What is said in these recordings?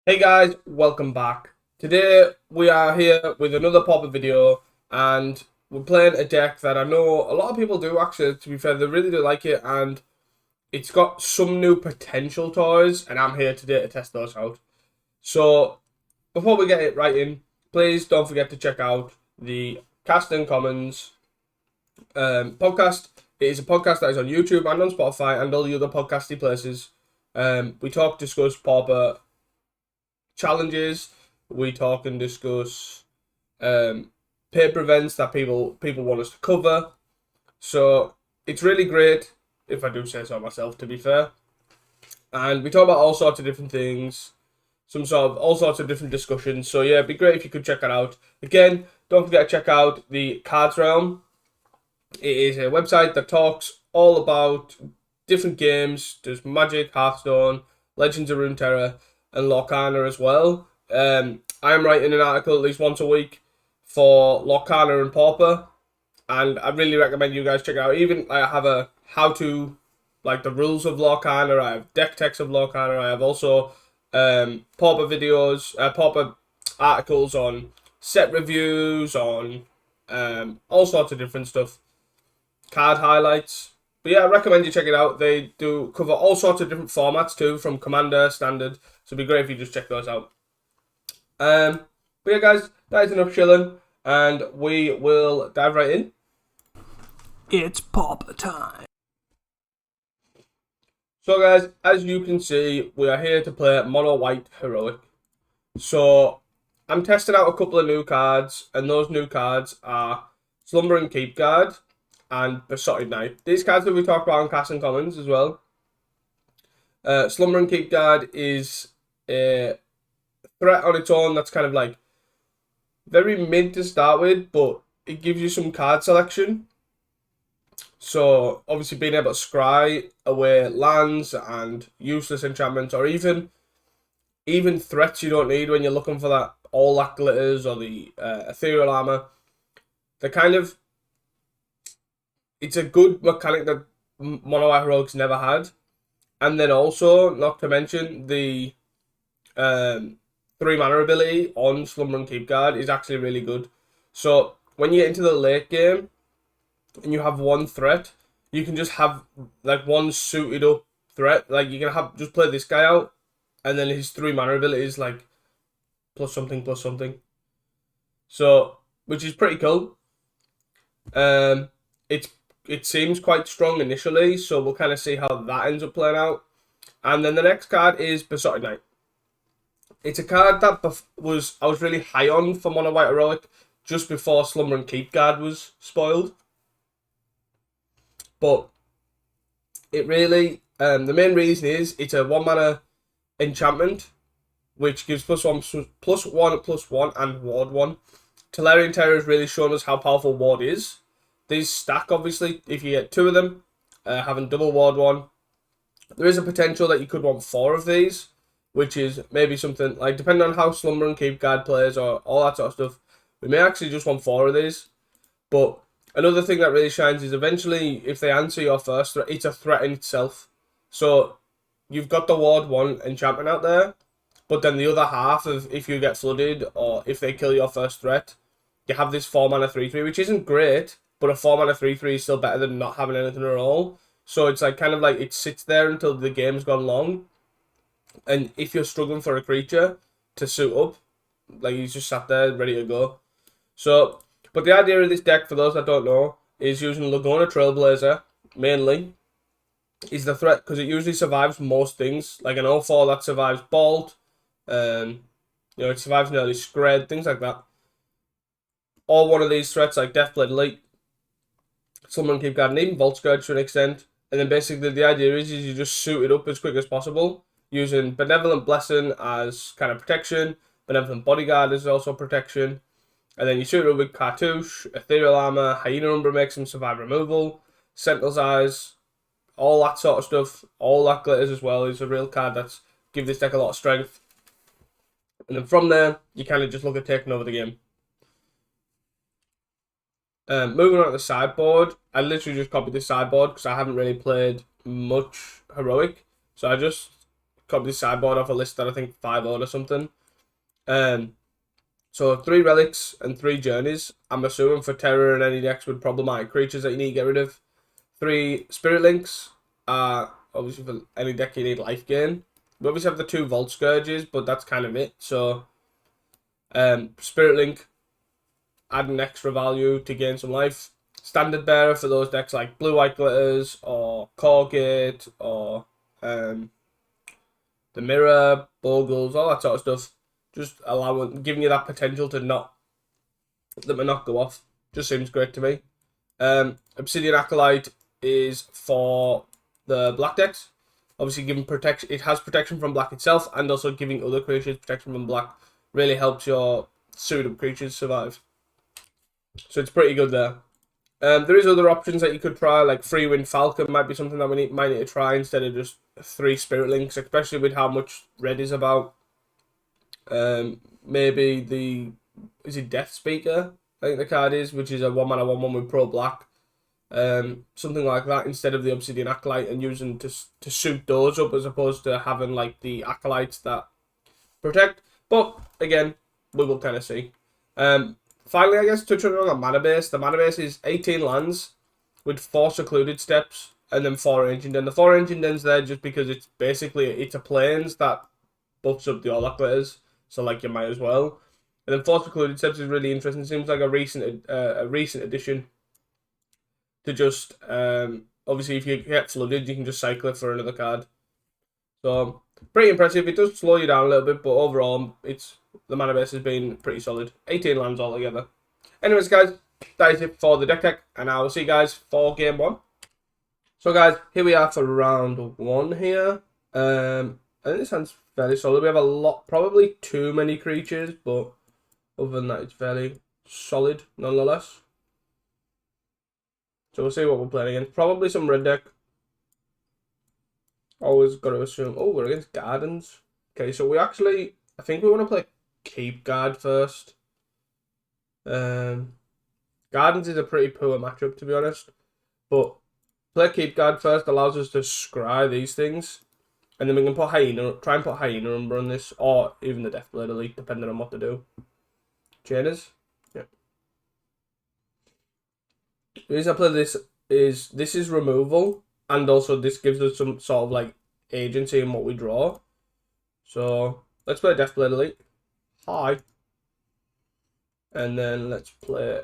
Hey guys, welcome back. Today we are here with another Pauper video and we're playing a deck that I know a lot of people do actually, to be fair, they really do like it and it's got some new potential toys and I'm here today to test those out. So before we get it right in, please don't forget to check out the Casting Commons podcast. It is a podcast that is on YouTube and on Spotify and all the other podcasty places. We talk, discuss Pauper challenges. We talk and discuss paper events that people want us to cover. So it's really great, if I do say so myself, to be fair. And we talk about all sorts of different things, all sorts of different discussions. So yeah, it'd be great if you could check that out. Again, don't forget to check out the Cards Realm. It is a website that talks all about different games. There's Magic, Hearthstone, Legends of Runeterra, and Lorcana as well. I'm writing an article at least once a week for Lorcana and Pauper, and I really recommend you guys check it out. Even I have a how-to, like the rules of Lorcana. I have deck text of Lorcana. I have also Pauper videos, Pauper articles on set reviews, on all sorts of different stuff, card highlights. But yeah, I recommend you check it out. They do cover all sorts of different formats too, from Commander, Standard. So it'd be great if you just check those out. But yeah, guys, that is enough chilling, and we will dive right in. It's Pauper time. So guys, as you can see, we are here to play Mono White Heroic. So I'm testing out a couple of new cards, and those new cards are Slumbering Keep Guard and Besotted Knight. These cards that we talked about on Casting Commons as well. Slumbering Keep Guard is a threat on its own that's kind of like very mid to start with, but it gives you some card selection. So obviously being able to scry away lands and useless enchantments, or even threats you don't need when you're looking for that all that glitters or the ethereal armor. The kind of it's a good mechanic that Mono White Heroics never had. And then also, not to mention, the 3 mana ability on Slumber and Keep Guard is actually really good. So when you get into the late game and you have one threat, you can just have like one suited up threat. Like you can have just play this guy out, and then his 3 mana ability is like plus something. So which is pretty cool. It seems quite strong initially, so we'll kind of see how that ends up playing out. And then the next card is Besotted Knight. It's a card that I was really high on for Mono White Heroic just before Slumber and Keep Guard was spoiled. But it really, the main reason is it's a 1 mana enchantment, which gives +1/+1 and ward 1. Tolarian Terror has really shown us how powerful ward is. These stack, obviously, if you get 2 of them, having double ward 1. There is a potential that you could want 4 of these, which is maybe something, like, depending on how Slumber and Keep Guard plays or all that sort of stuff, we may actually just want 4 of these. But another thing that really shines is eventually, if they answer your first threat, it's a threat in itself. So you've got the ward 1 enchantment out there, but then the other half of if you get flooded or if they kill your first threat, you have this 4 mana 3/3, which isn't great, but a 4 mana 3/3 is still better than not having anything at all. So it's like kind of like it sits there until the game's gone long. And if you're struggling for a creature to suit up, like he's just sat there ready to go. So, but the idea of this deck, for those that don't know, is using Laguna Trailblazer mainly. Is the threat because it usually survives most things, like an 0/4 that survives Bolt, it survives nearly Scred, things like that. Or one of these threats like Deathblade Elite, Someone Keep Guard, and even Vault Scourge to an extent. And then basically the idea is you just suit it up as quick as possible, using Benevolent Blessing as kind of protection, Benevolent Bodyguard is also protection, and then you suit it up with Cartouche, Ethereal Armor, Hyena Umbra makes him survive removal, Sentinel's Eyes, all that sort of stuff, all that glitters as well is a real card that's give this deck a lot of strength. And then from there, you kind of just look at taking over the game. Moving on to the sideboard, I literally just copied the sideboard because I haven't really played much Heroic. So I just copied this sideboard off a list that I think 5 or something. So 3 relics and 3 journeys. I'm assuming for terror and any decks with problematic creatures that you need to get rid of. 3 spirit links. Obviously for any deck you need life gain. We obviously have the 2 Vault Scourges, but that's kind of it. So spirit link, add an extra value to gain some life. Standard bearer for those decks like blue white glitters or Corgate or the mirror, bogles, all that sort of stuff. Just giving you that potential to not go off. Just seems great to me. Obsidian Acolyte is for the black decks. Obviously, giving protection. It has protection from black itself, and also giving other creatures protection from black. Really helps your suited creatures survive. So it's pretty good there. There is other options that you could try, like Freewind Falcon might be something that we might need to try instead of just 3 Spirit Links, especially with how much red is about. Maybe is it Death Speaker? I think the card is, which is a 1-mana 1/1 with pro black. Something like that instead of the Obsidian Acolyte, and using to suit those up as opposed to having like the Acolytes that protect. But again, we will kind of see. Finally, I guess touching on the mana base. The mana base is 18 lands with 4 secluded steps and then 4 ancient den. The 4 ancient dens there just because it's basically a plains that buffs up the Orlac glitters, so like you might as well. And then 4 secluded steps is really interesting. It seems like a recent addition to just obviously if you get flooded, you can just cycle it for another card. So pretty impressive. It does slow you down a little bit, but overall the mana base has been pretty solid. 18 lands altogether. Anyways, guys, that is it for the deck, and I will see you guys for game 1. So, guys, here we are for round 1 here. I think this hand's fairly solid. We have probably too many creatures, but other than that, it's fairly solid nonetheless. So we'll see what we're playing against. Probably some red deck. Always got to assume. Oh, we're against Gardens. Okay, so I think we want to play Keep Guard first. Gardens is a pretty poor matchup, to be honest. But play Keep Guard first allows us to scry these things. And then we can try and put Hyena Umber on this, or even the Deathblade Elite, depending on what to do. Chainers? Yeah. The reason I play this is removal, and also this gives us some sort of like agency in what we draw. So let's play Deathblade Elite. Hi. And then let's play.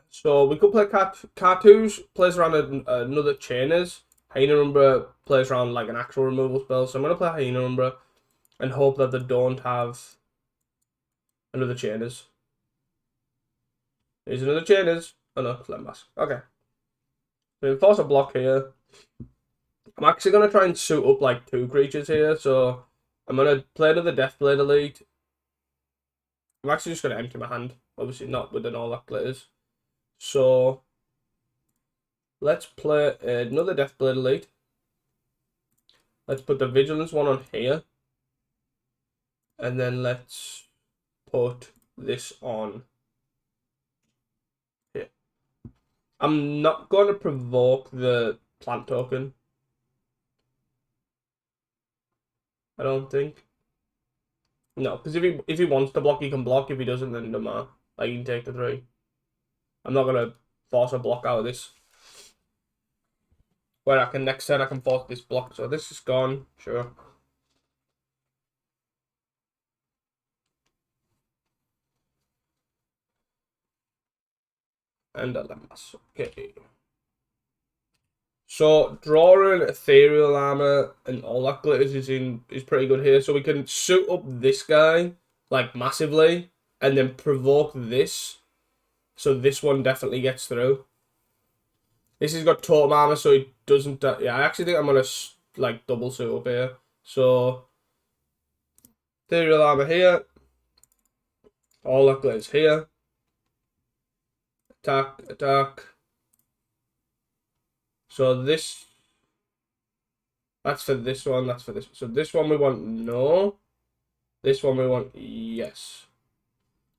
So we could play Cartouche, plays around another Chainers. Hyena Umbra plays around like an actual removal spell. So I'm going to play Hyena Umbra and hope that they don't have another Chainers. There's another Chainers. Oh no, Flembass. Okay. So we force a block here. I'm actually going to try and suit up like 2 creatures here. So I'm going to play another Deathblade Elite. I'm actually just going to empty my hand. Obviously not with all that glitters. So let's play another Deathblade Elite. Let's put the Vigilance one on here. And then let's put this on here. I'm not going to provoke the plant token. I don't think. No, because if he wants to block, he can block. If he doesn't, then no matter. Like, he can take the 3. I'm not going to force a block out of this. Where next turn I can force this block. So this is gone, sure. And a Lambas. Okay. So drawing Ethereal Armor and all that glitters is pretty good here. So we can suit up this guy like massively and then provoke this. So this one definitely gets through. This has got Totem Armor, so it doesn't. Yeah, I actually think I'm gonna like double suit up here. So Ethereal Armor here. All that glitters here. Attack, attack. So that's for this one, that's for this one. So this one we want no. This one we want yes.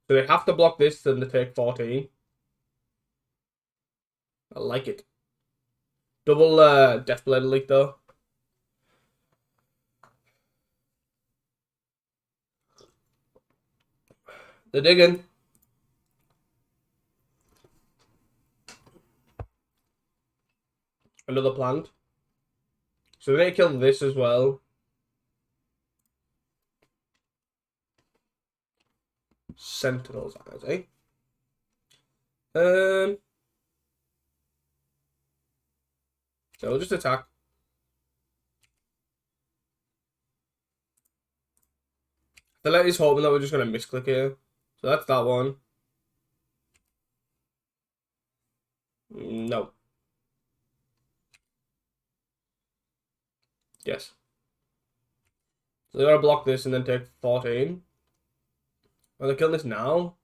So they have to block this, then they take 14. I like it. Double Deathblade Elite though. They're digging. Another plant. So we need to kill this as well. Sentinels, eh? So we'll just attack. The let is hoping that we're just gonna misclick here. So that's that one. No. Yes. So they gotta block this and then take 14. Are they killing this now?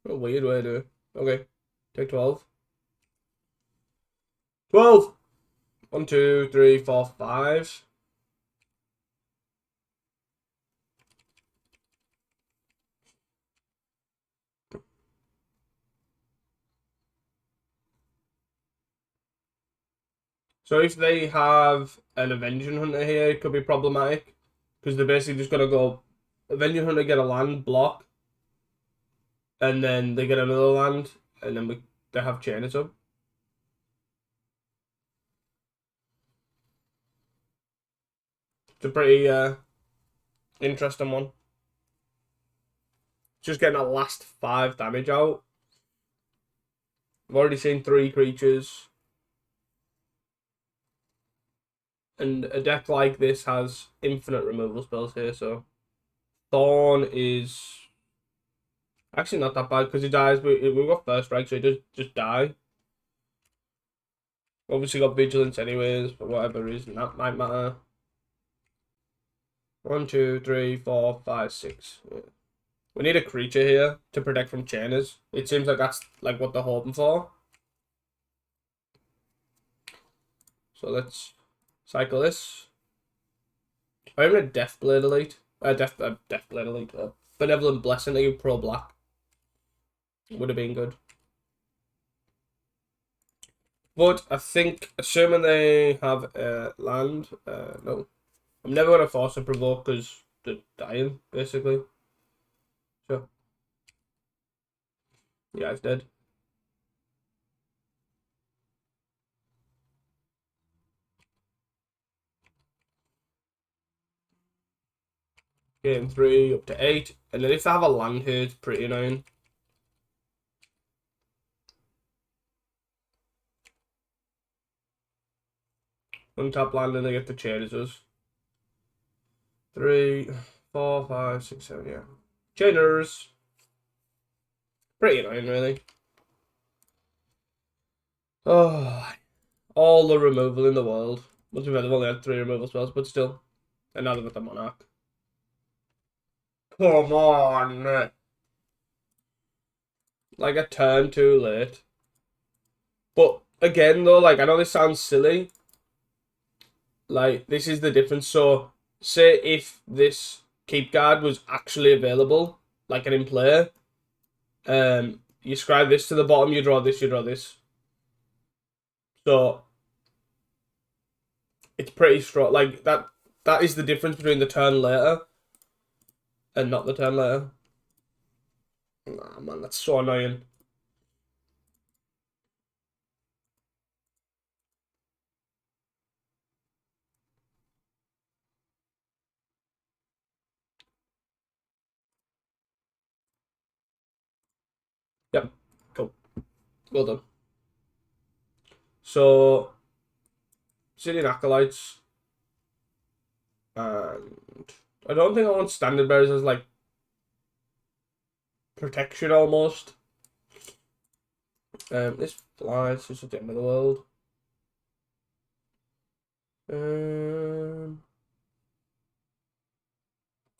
What a weird way to do it. Okay. Take 12. 12! 1, 2, 3, 4, 5. So if they have an Avenging Hunter here, it could be problematic. Because they're basically just gonna go Avenging Hunter, get a land, block. And then they get another land. And then they have chain it up. It's a pretty interesting one. Just getting that last 5 damage out. I've already seen 3 creatures. And a deck like this has infinite removal spells here, so Thorn is actually not that bad because he dies. We got first strike, so he does just die. Obviously got vigilance anyways, for whatever reason that might matter. 1, 2, 3, 4, 5, 6. Yeah. We need a creature here to protect from chainers. It seems like that's like what they're hoping for. So let's cycle this. I'm a Deathblade Elite. Deathblade Elite. Benevolent Blessing, are you pro black? Would have been good. But I think, assuming they have land, no. I'm never going to force a provoke because they're dying, basically. Sure. Yeah, it's dead. Game 3 up to 8. And then if they have a land here, it's pretty annoying. Untap land and they get the chainers us. 3, 4, 5, 6, 7, yeah. Chainers. Pretty annoying, really. Oh, all the removal in the world. Must be better, they've only had 3 removal spells, but still. And now they've got the Monarch. Come on! Like a turn too late. But again, though, like, I know this sounds silly. Like, this is the difference. So, say if this keep guard was actually available, like an in play, you scribe this to the bottom, you draw this, you draw this. So, it's pretty strong. Like, that is the difference between the turn later and not the turn later. Nah, man, that's so annoying. Yep, cool. Well done. So, Sitting Acolytes. And I don't think I want Standard Bearers as, like, protection almost. This flies, it's at the end of the world.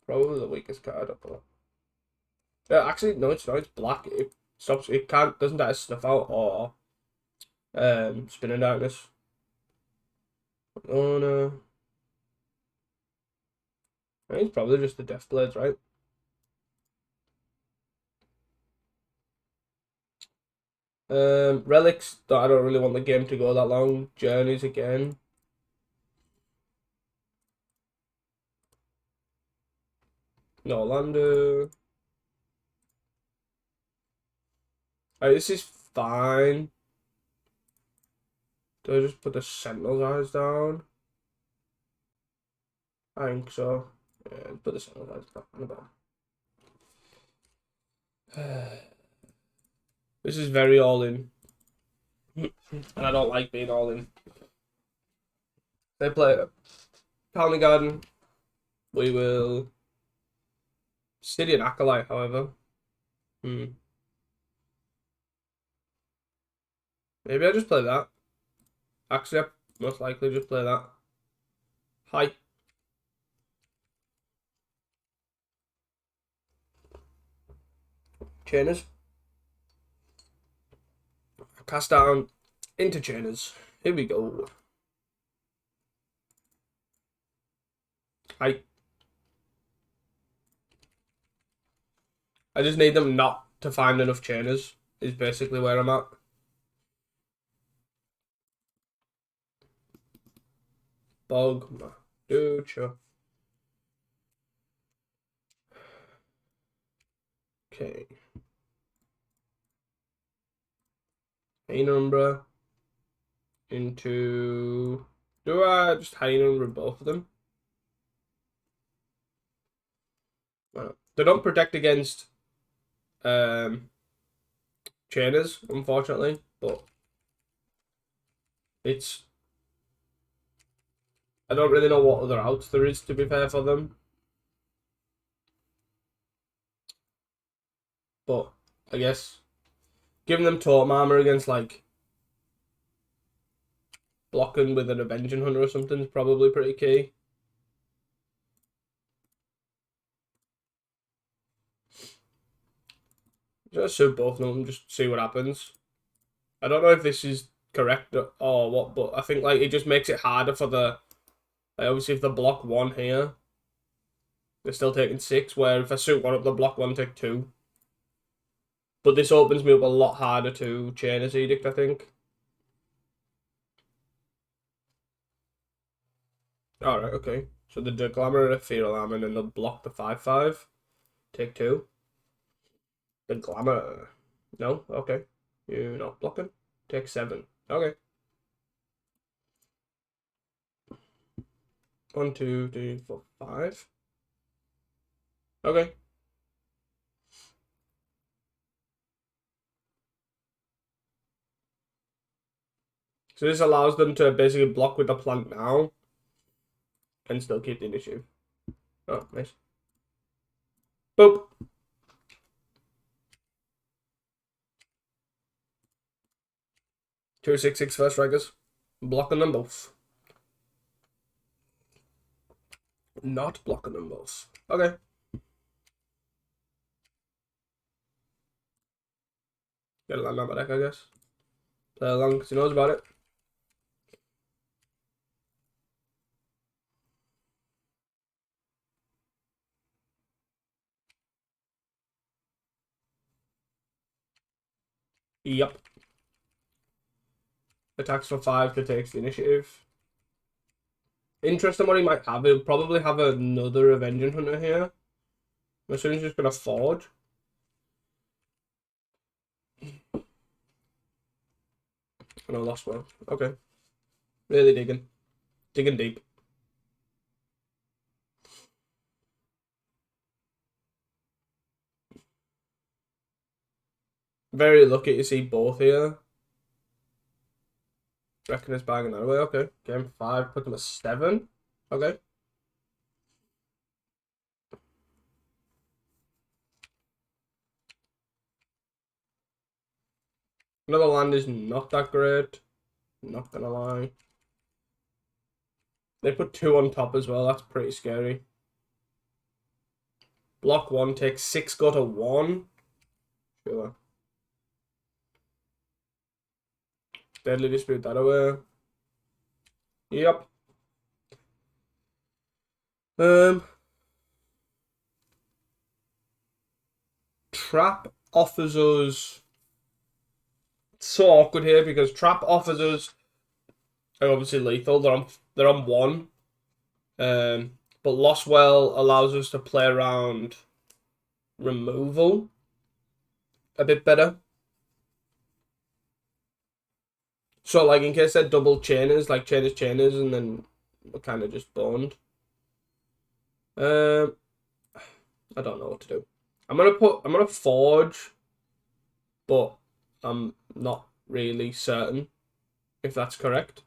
Probably the weakest card up there. Yeah, actually, no, it's not. It's black. It stops. It can't. Doesn't that snuff out or spinning darkness. Oh no. I think it's probably just the Death Blades, right? Relics. I don't really want the game to go that long. Journeys again. No, Orlando. Alright, this is fine. Do I just put the Sentinel's eyes down? I think so. Yeah, put the Sentinel's eyes down on the bottom. This is very all in. And I don't like being all in. They play County Garden. We will City and Acolyte, however. Maybe I just play that. Actually, I most likely just play that. Hi. Chainers. Cast down into Chainers. Here we go. Hi. I just need them not to find enough Chainers, is basically where I'm at. Bog. Dude, sure. Okay. Umbra into. Do I just Umbra both of them? They don't protect against Chainers, unfortunately, but it's. I don't really know what other outs there is, to be fair, for them. But I guess giving them totem armor against like blocking with an Avenging Hunter or something is probably pretty key. Just shoot both of them, just see what happens. I don't know if this is correct or what, but I think like it just makes it harder for the. Like, obviously, if they block one here, they're still taking 6. Where if I suit one up, the block one, take 2. But this opens me up a lot harder to Chainer's Edict, I think. Alright, okay. So the Glamour and Fear Alarm, and then they'll block the 5/5. Take 2. The Glamour. No? Okay. You're not blocking. Take 7. Okay. 1, 2, 3, 4, 5. Okay. So this allows them to basically block with the plant now and still keep the initiative. Oh, nice. Boop. 2/6/6 first strikers. Blocking them both. Not blocking them both. Okay. Get a land on my deck, I guess. Play along because he knows about it. Yep. Attacks for 5 to take the initiative. Interesting what he might have. He'll probably have another Avenging Hunter here. I'm assuming he's just going to Forge. Oh, no, lost one. Okay. Really digging. Digging deep. Very lucky to see both here. Reckon it's banging that away. Okay. Game 5. Put them at 7. Okay. Another land is not that great. Not gonna lie. They put 2 on top as well. That's pretty scary. Block 1 takes 6, go to 1. Sure. Deadly Dispute that away. Yep. Trap offers us. It's so awkward here because Trap offers us are obviously lethal. They're on 1. But Lostwell allows us to play around removal a bit better. So, like, in case they're double chainers, like chainers, and then we're kind of just boned. I don't know what to do. I'm gonna forge, but I'm not really certain if that's correct.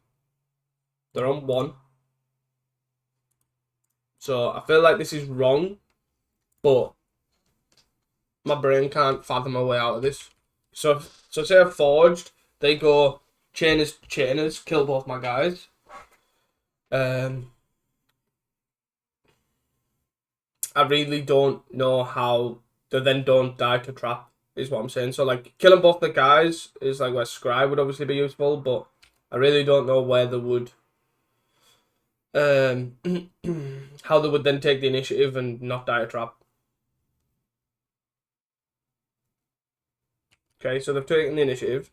They're on 1. So I feel like this is wrong, but my brain can't fathom my way out of this. So say I've forged, they go chainers, kill both my guys. I really don't know how they then don't die to trap, is what I'm saying. So, like, killing both the guys is like where Scry would obviously be useful, but I really don't know where they would how they would then take the initiative and not die a trap. Okay, so they've taken the initiative.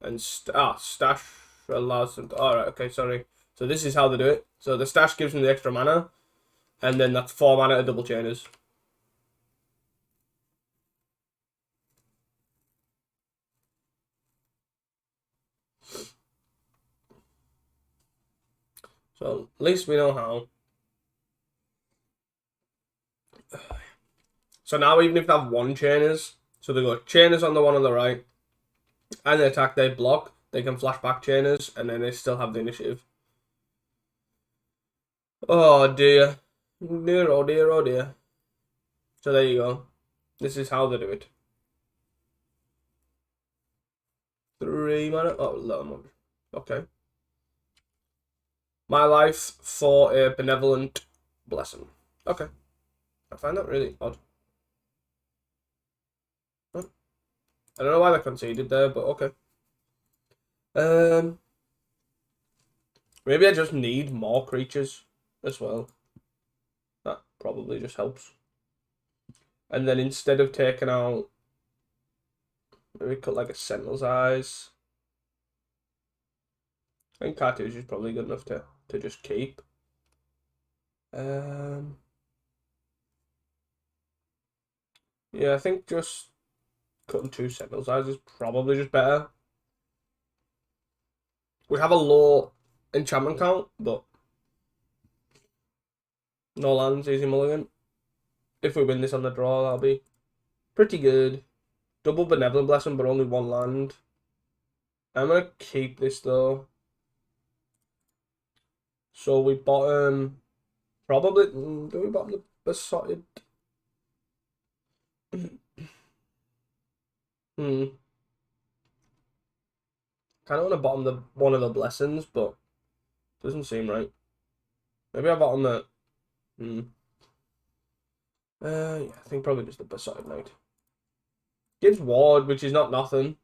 And stash allows them to... Alright, okay, sorry. So this is how they do it. So the stash gives them the extra mana, and then that's 4 mana to double chainers. So at least we know how. So now even if they have 1 chainers, so they go chainers on the one on the right, and they attack, they block, they can flash back chainers, and then they still have the initiative. Oh dear. Dear, oh dear, oh dear. So there you go. This is how they do it. 3 mana. Oh, low. Okay. My life for a benevolent blessing. Okay. I find that really odd. I don't know why they conceded there, but okay. Maybe I just need more creatures as well. That probably just helps. And then instead of taking out, maybe cut like a Sentinel's Eyes. I think Cartouche is probably good enough to just keep. Yeah, I think just cutting 2 Sentinel's Eyes is probably just better. We have a low enchantment count, but no lands, easy mulligan. If we win this on the draw, that'll be pretty good. Double Benevolent Blessing, but only 1 land. I'm gonna keep this though. So we bottom probably. Do we bottom the Besotted? Kind of want to bottom the one of the blessings, but doesn't seem right. Maybe I bottom the. Yeah, I think probably just the Besotted Knight. Gives ward, which is not nothing.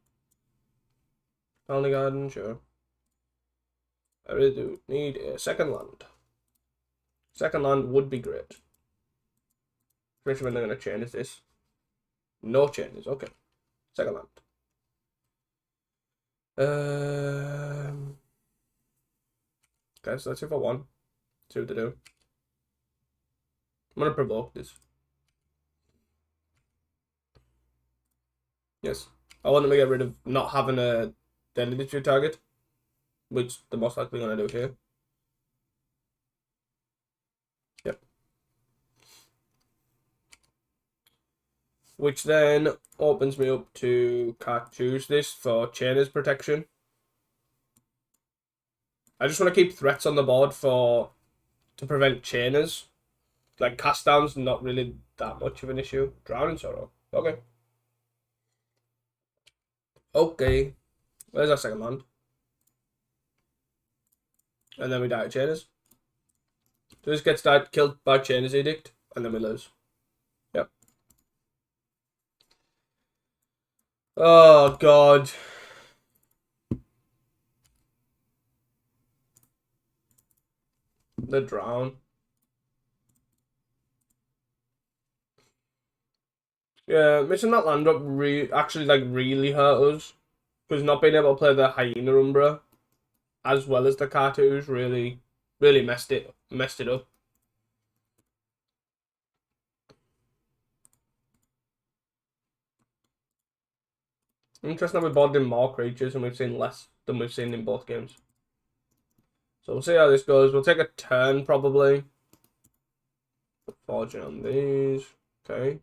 Founding Garden, sure. I really do need a second land. Second land would be great. Especially when they're going to chain is this. No chains, okay. Second land. Okay, so let's see for 1. See what to do. I'm going to provoke this. Yes. I want them to get rid of not having a deadly dispute target, which they're most likely going to do here. Yep. Which then opens me up to choose this for chainers protection. I just want to keep threats on the board to prevent chainers. Like cast downs, not really that much of an issue. Drowning Sorrow. Okay. Okay. Where's our second land? And then we die to chainers. So this gets killed by Chainers Edict, and then we lose. Yep. Oh god. The drown. Yeah, missing that land drop actually really hurt us. Because not being able to play the Hyena Umbra as well as the Cartouche really messed it up. Interesting that we bought in more creatures and we've seen less than we've seen in both games. So we'll see how this goes. We'll take a turn probably. Forging on these. Okay.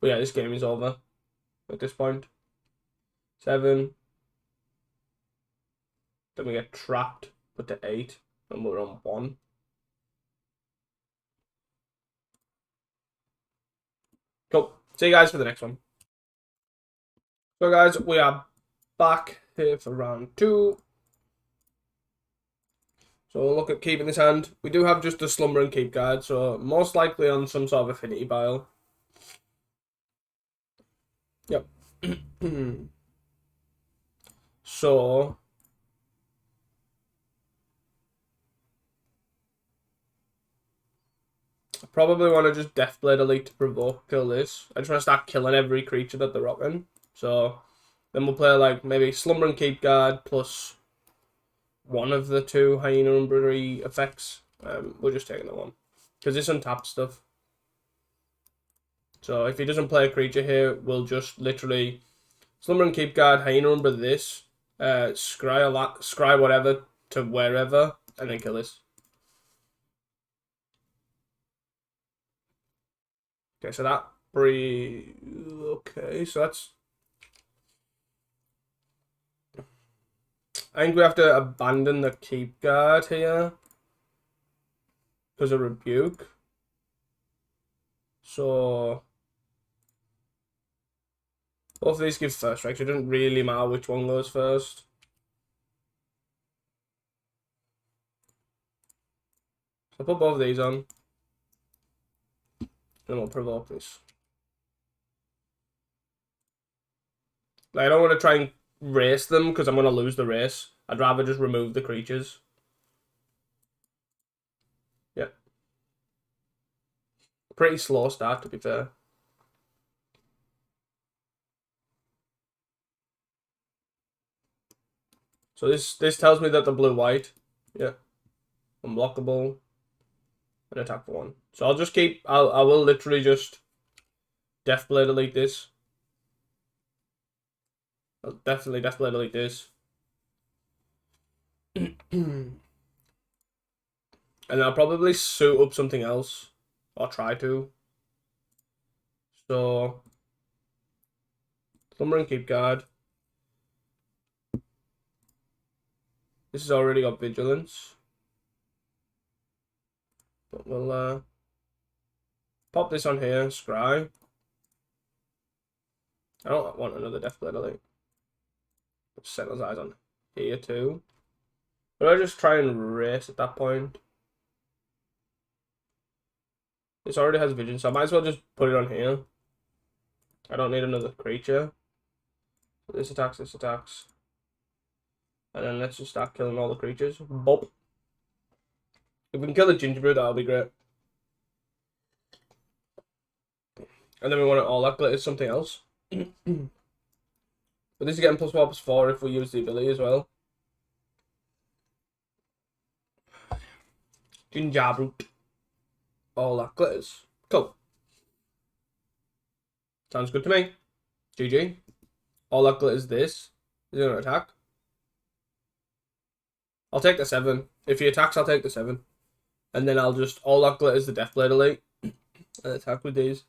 But yeah, this game is over at this point. 7. Then we get trapped, put to 8, and we're on 1. Cool. See you guys for the next one. So guys, we are back here for round 2. So we'll look at keeping this hand. We do have just a Slumber and Keep guard, so most likely on some sort of affinity pile. Yep. So I probably want to just Deathblade Elite to provoke kill this. I just want to start killing every creature that they're rocking. So then we'll play like maybe Slumber and Keep guard plus one of the 2 Hyena Umbrery effects. We're just taking the one because this untaps stuff. So if he doesn't play a creature here, we'll just literally Slumber and Keep guard, Hyena Umber this, scry whatever to wherever, and then kill this. Okay, so that okay, so that's. I think we have to abandon the Keep guard here because of Rebuke. So both of these give first strikes. It doesn't really matter which one goes first. So put both of these on. And we'll provoke this. Like, I don't want to try and race them because I'm going to lose the race. I'd rather just remove the creatures. Yeah. Pretty slow start, to be fair. So this tells me that the blue-white, yeah, unblockable, and attack for 1. So I'll just keep, I will literally just Deathblade Elite this. I'll definitely Deathblade Elite this. And I'll probably suit up something else, or try to. So, Slumber and Keep guard. This has already got Vigilance. But we'll pop this on here, scry. I don't want another Deathblade Elite. Set those eyes on here too. But I just try and race at that point. This already has vision, so I might as well just put it on here. I don't need another creature. This attacks, this attacks. And then let's just start killing all the creatures. Bop. If we can kill the Gingerbread, that'll be great. And then we want it all that glitter something else. But this is getting +4/+4 if we use the ability as well. Gingerbread. All that glitters. Cool. Sounds good to me. GG. All that glitters this. Is he gonna attack? I'll take the 7. If he attacks, I'll take the 7. And then I'll just all that glitters the Deathblade Elite. And attack with these.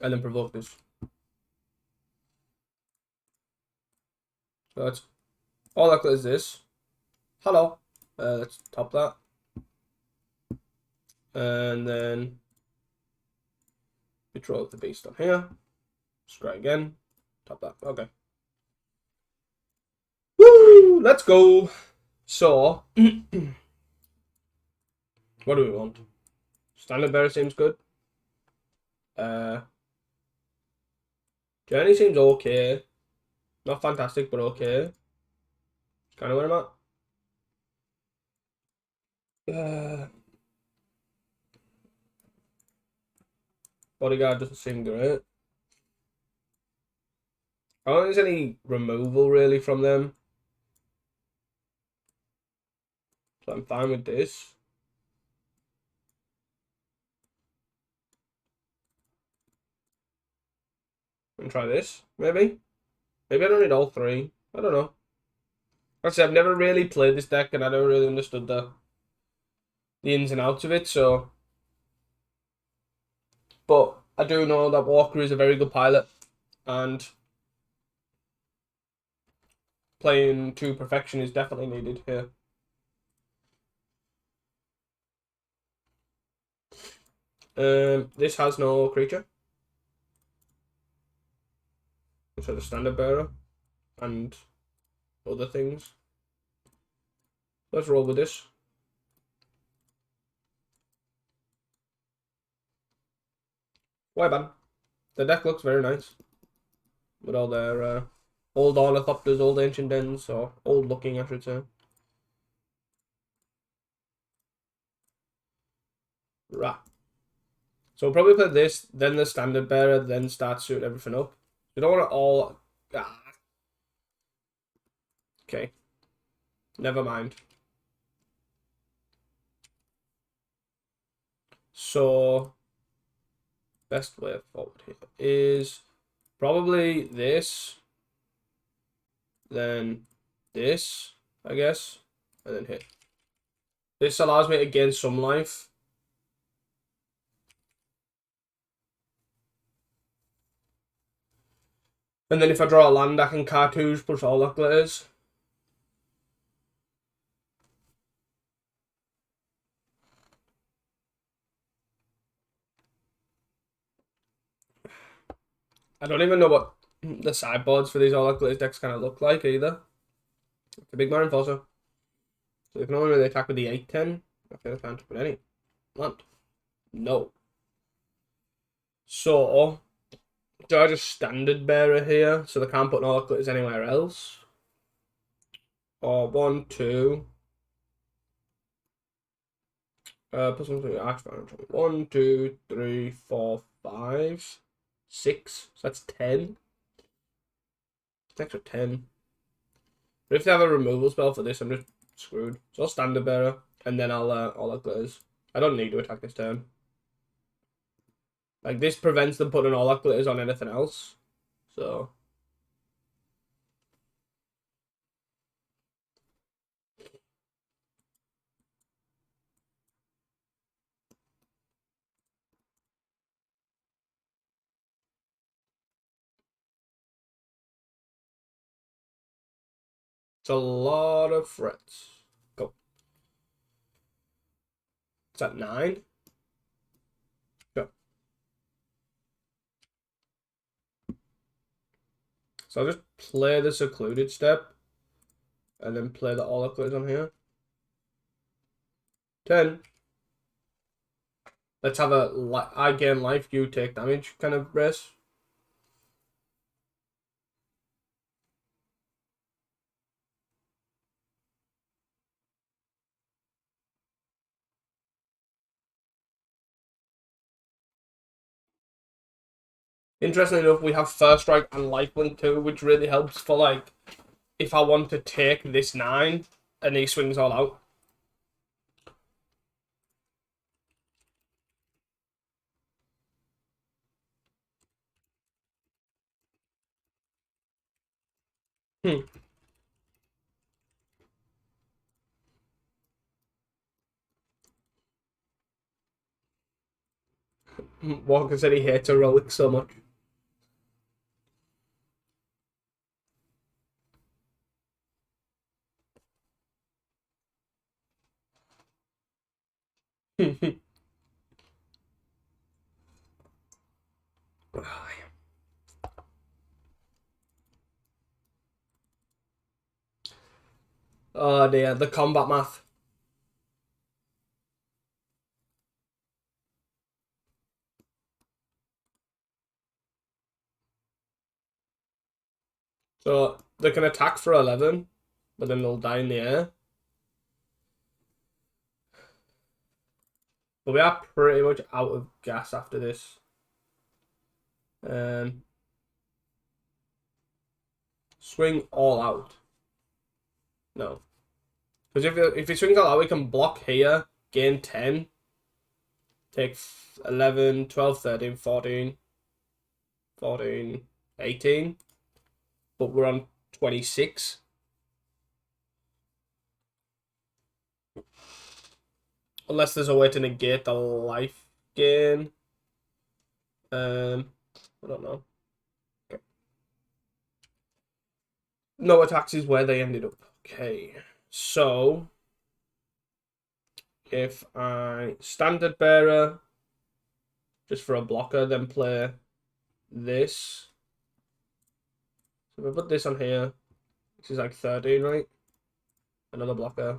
And then provoke this. So that's all that glitters this. Hello. Let's top that. And then we throw the beast on here. Scry again. Top that. Okay. Woo! Let's go. So, what do we want? Standard Bearer seems good. Journey seems okay. Not fantastic, but okay. Kind of where I'm at. Bodyguard doesn't seem great. I don't think there's any removal really from them. So I'm fine with this. and try this, maybe. Maybe I don't need all three. I don't know. Actually, I've never really played this deck, and I never really understood the ins and outs of it, so... But I do know that Walker is a very good pilot, and playing to perfection is definitely needed here. This has no creature. It's a standard bearer and other things. Let's roll with this. Why ban? The deck looks very nice. With all their old ornithopters, old ancient dens, or old looking, I should say. Right. So we'll probably play this, then the standard bearer, then start suiting everything up. We don't want it all... Okay. Never mind. So, best way forward here is probably this, then this, I guess, and then hit. This allows me to gain some life. And then if I draw a land, I can cartouche plus all that glitters. I don't even know what the sideboards for these all that glitters decks kind of look like either. It's a big man enforcer. So they can only really attack with the 8-10. I think I can't attack with any land. No. So, do I just standard bearer here so they can't put all that glitters anywhere else? Or 1, 2. Plus 1, 2, 1, 2, 3, 4, 5, 6. So that's 10. It's an extra 10. But if they have a removal spell for this, I'm just screwed. So I'll standard bearer, and then I'll all that glitters. I don't need to attack this turn. Like, this prevents them putting all that glitters on anything else. So... It's a lot of threats. Go. Is that 9? Go. So I'll just play the secluded step. And then play the all that glitters on here. 10. Let's have a I gain life, you take damage kind of race. Interestingly enough, we have First Strike and Lifelink too, which really helps for, like, if I want to take this 9 and he swings all out. Walker said he hates a relic so much. Oh dear, the combat math. So they can attack for 11, but then they'll die in the air. But we are pretty much out of gas after this. Swing all out. No. Because if he swings all out, we can block here, gain 10, take 11, 12, 13, 14, 14, 18, but we're on 26. Unless there's a way to negate the life gain. I don't know. Okay. No attacks is where they ended up. Okay, so if I standard bearer just for a blocker, then play this. So if I put this on here, this is like 13, right? Another blocker.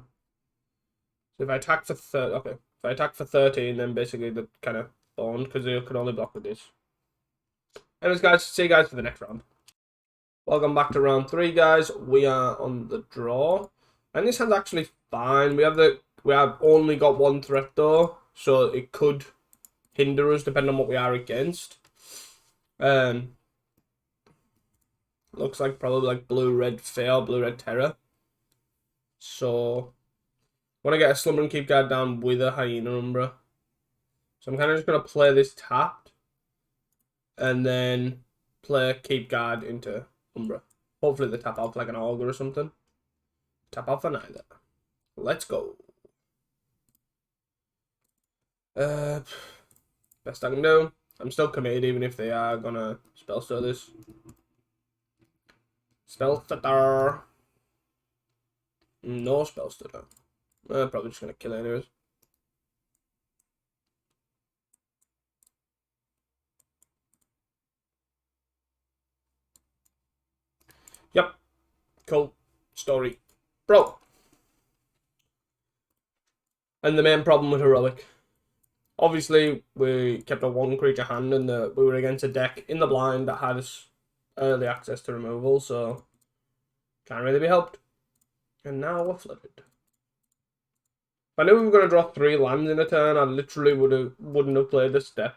So if I attack for 30, okay. If I attack for 13, then basically they're kind of boned because they can only block with this. Anyways, guys, see you guys for the next round. Welcome back to round 3, guys. We are on the draw, and this hand's actually fine. We have only got one threat though, so it could hinder us depending on what we are against. Looks like probably like blue-red Fair, blue-red Terror. So want to get a Slumber and Keep Guard down with a Hyena Umbra. So I'm kind of just going to play this tapped. And then play Keep Guard into Umbra. Hopefully they tap out for like an Augur or something. Tap out for neither. Let's go. Best I can do. I'm still committed even if they are going to spell stir this. Spell stutter. No spell stutter. Probably just going to kill it anyways. Yep. Cool. Story. Bro. And the main problem with Heroic. Obviously, we kept a 1 creature hand and we were against a deck in the blind that had us early access to removal, so can't really be helped. And now we're flooded. If I knew we were going to draw 3 lands in a turn, I literally wouldn't have played this step.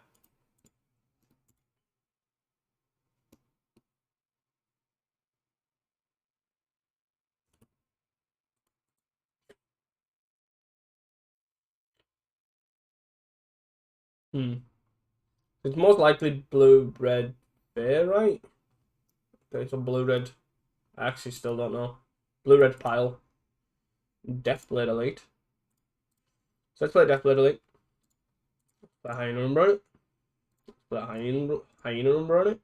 It's most likely blue-red bear, right? Okay, so blue-red. I actually still don't know. Blue-red pile. Deathblade Elite. So let's play Deathblade Elite. Put Hyena Umbra on it. Put Hyena Umbra on it.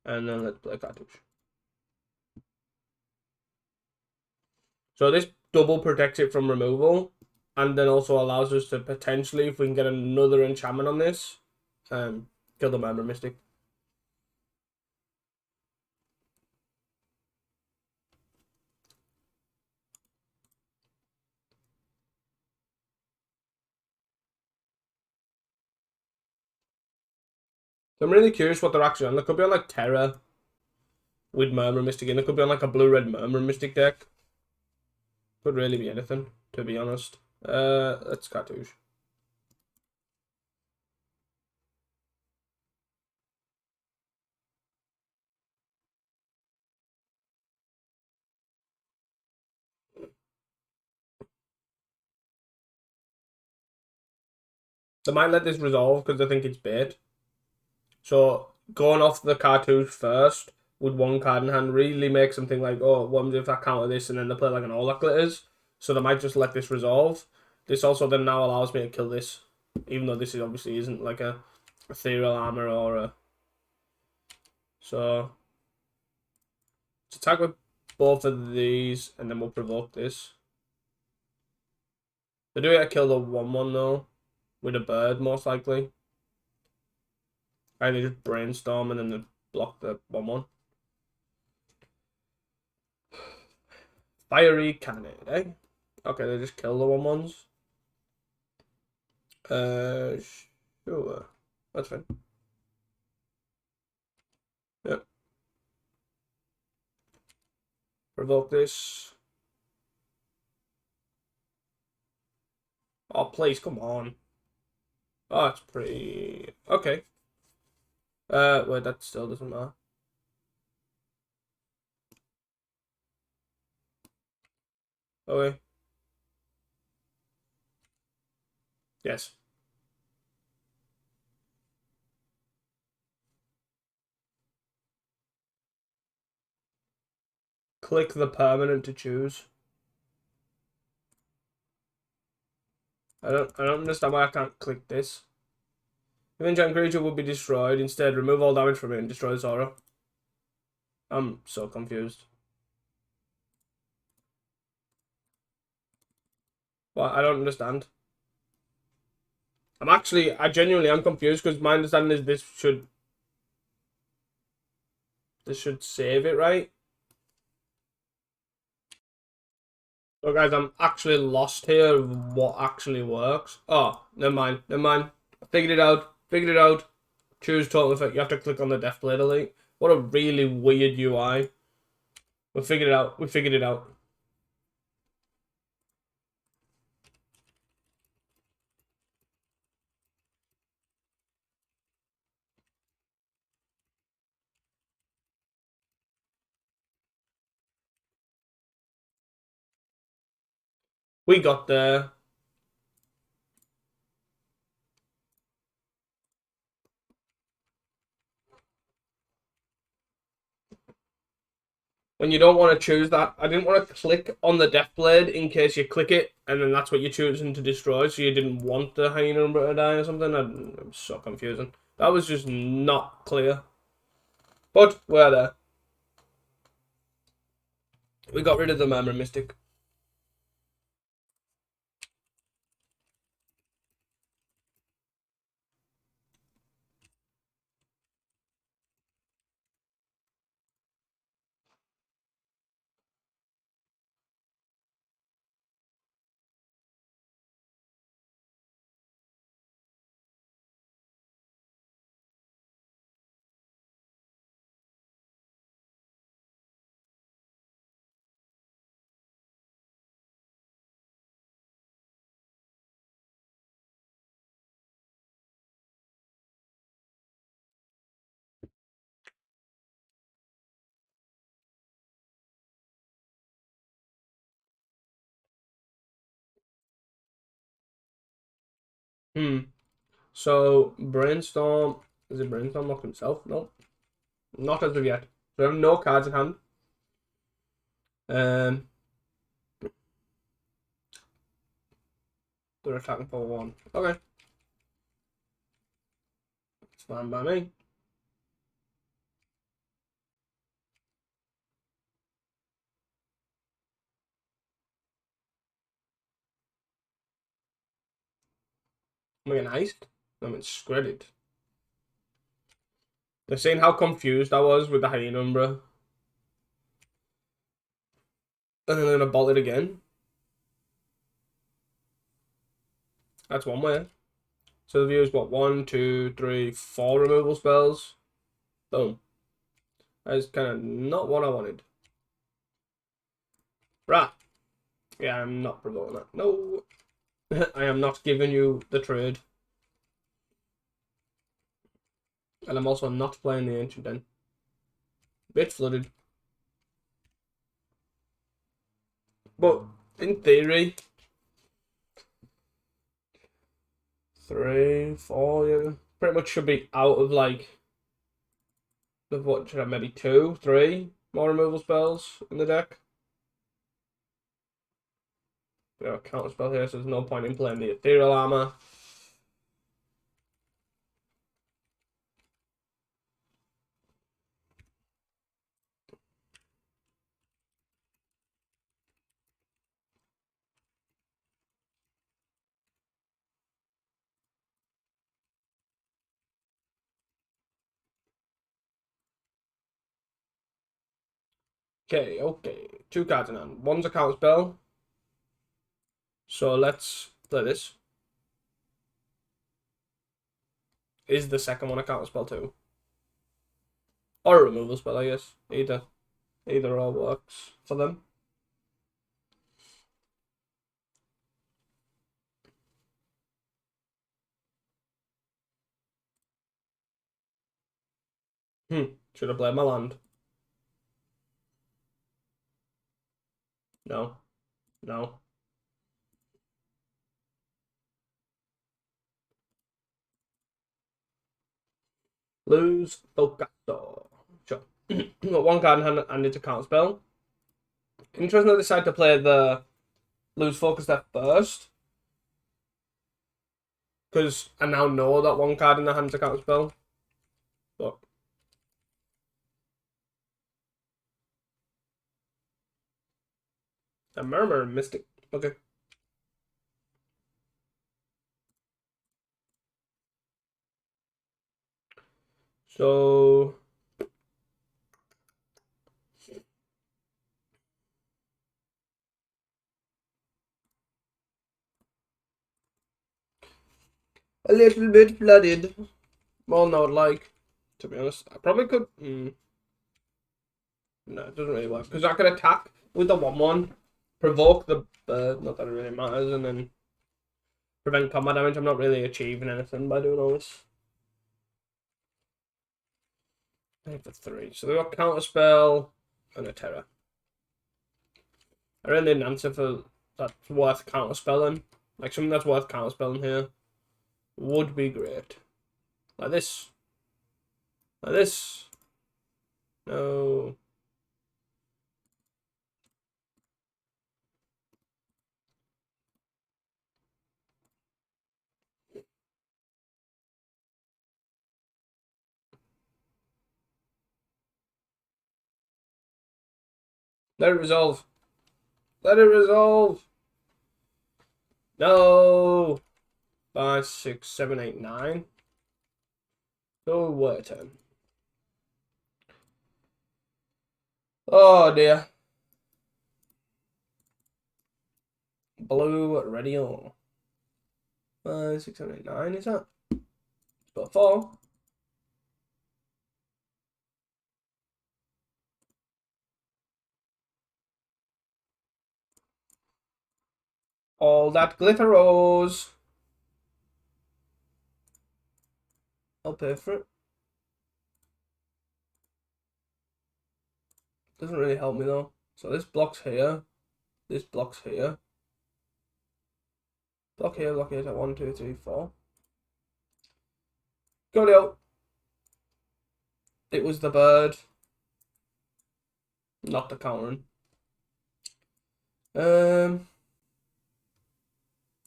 And then let's play Cartouche. So this double protects it from removal. And then also allows us to potentially, if we can get another enchantment on this, kill the Murmur Mystic. So I'm really curious what they're actually on. They could be on like Terra with Murmur Mystic in. It could be on like a blue-red Murmur Mystic deck. Could really be anything, to be honest. Let's Cartouche. They might let this resolve because they think it's bait. So going off the Cartouche first with 1 card in hand really makes them think like, oh, what if I counter this, and then they play like an all that glitters. So they might just let this resolve. This also then now allows me to kill this, even though this is obviously isn't like a ethereal armor or a. So let's attack with both of these, and then we'll provoke this. They do it to kill the 1/1 though, with a bird most likely. And they just brainstorm and then they block the 1/1. Fiery Cannonade, eh? Okay, they just kill the 1/1s. Sure. That's fine. Yep. Provoke this. Oh, please, come on. Oh, it's pretty... Okay. Wait, that still doesn't matter. Okay. Yes. click the permanent to choose. I don't understand why I can't click this. If enchant creature will be destroyed, instead remove all damage from it and destroy its aura. I'm so confused. Well, I don't understand. I genuinely am confused because my understanding is this should save it, right? So guys, I'm actually lost here of what actually works. Oh, never mind. I figured it out. Choose total effect. You have to click on the Deathblade Elite. What a really weird UI. We figured it out. We got there. When you don't want to choose that, I didn't want to click on the Deathblade in case you click it and then that's what you're choosing to destroy, so you didn't want the hyena number to die or something. It was so confusing. That was just not clear. But we're there. We got rid of the Memory Mystic. So Brainstorm, is it Brainstorm locked himself? No, not as of yet. So I have no cards in hand. They're attacking for 1. Okay, it's fine by me. I'm getting iced. I'm getting shredded. They're saying how confused I was with the hyena number. And then I'm gonna bolt it again. That's one way. So the view's what, 1, 2, 3, 4 removal spells. Boom. That's kind of not what I wanted. Right. Yeah, I'm not promoting that. No. I am not giving you the trade. And I'm also not playing the Ancient Den. Bit flooded. But in theory, 3, 4, yeah, pretty much should be out of like, what should I have, maybe 2, 3 more removal spells in the deck. We have a counter spell here, so there's no point in playing the Ethereal Armor. Okay. 2 cards in hand. One's a counter spell. So let's play this. Is the second one a counter spell too? Or a removal spell, I guess. Either or works for them. Should have played my land. No. Lose Focato. Sure. Got 1 card in hand and it's a counter spell. Interesting that they decided to play the lose focus there first. Because I now know that one card in the hand's a counter spell. But a Murmur Mystic. Okay. So a little bit flooded. Well, no, like, to be honest, I probably could. No, it doesn't really work because I could attack with the 1/1, provoke the bird. Not that it really matters, and then prevent combat damage. I'm not really achieving anything by doing all this. I have the 3. So they've got counterspell and a terror. I really need an answer for that's worth counterspelling. Like something that's worth counterspelling here would be great. Like this. Like this. No. Let it resolve. Let it resolve. No. 5, 6, 7, 8, 9. Go WOE turn. Oh dear. Blue radio. 5, 6, 7, 8, 9. Is that? Spell 4. All that glitter rose. I'll pay for it. Doesn't really help me though. So this blocks here. This blocks here. Block here, block here. So 1, 2, 3, 4. Go deal. It was the bird. Not the countering.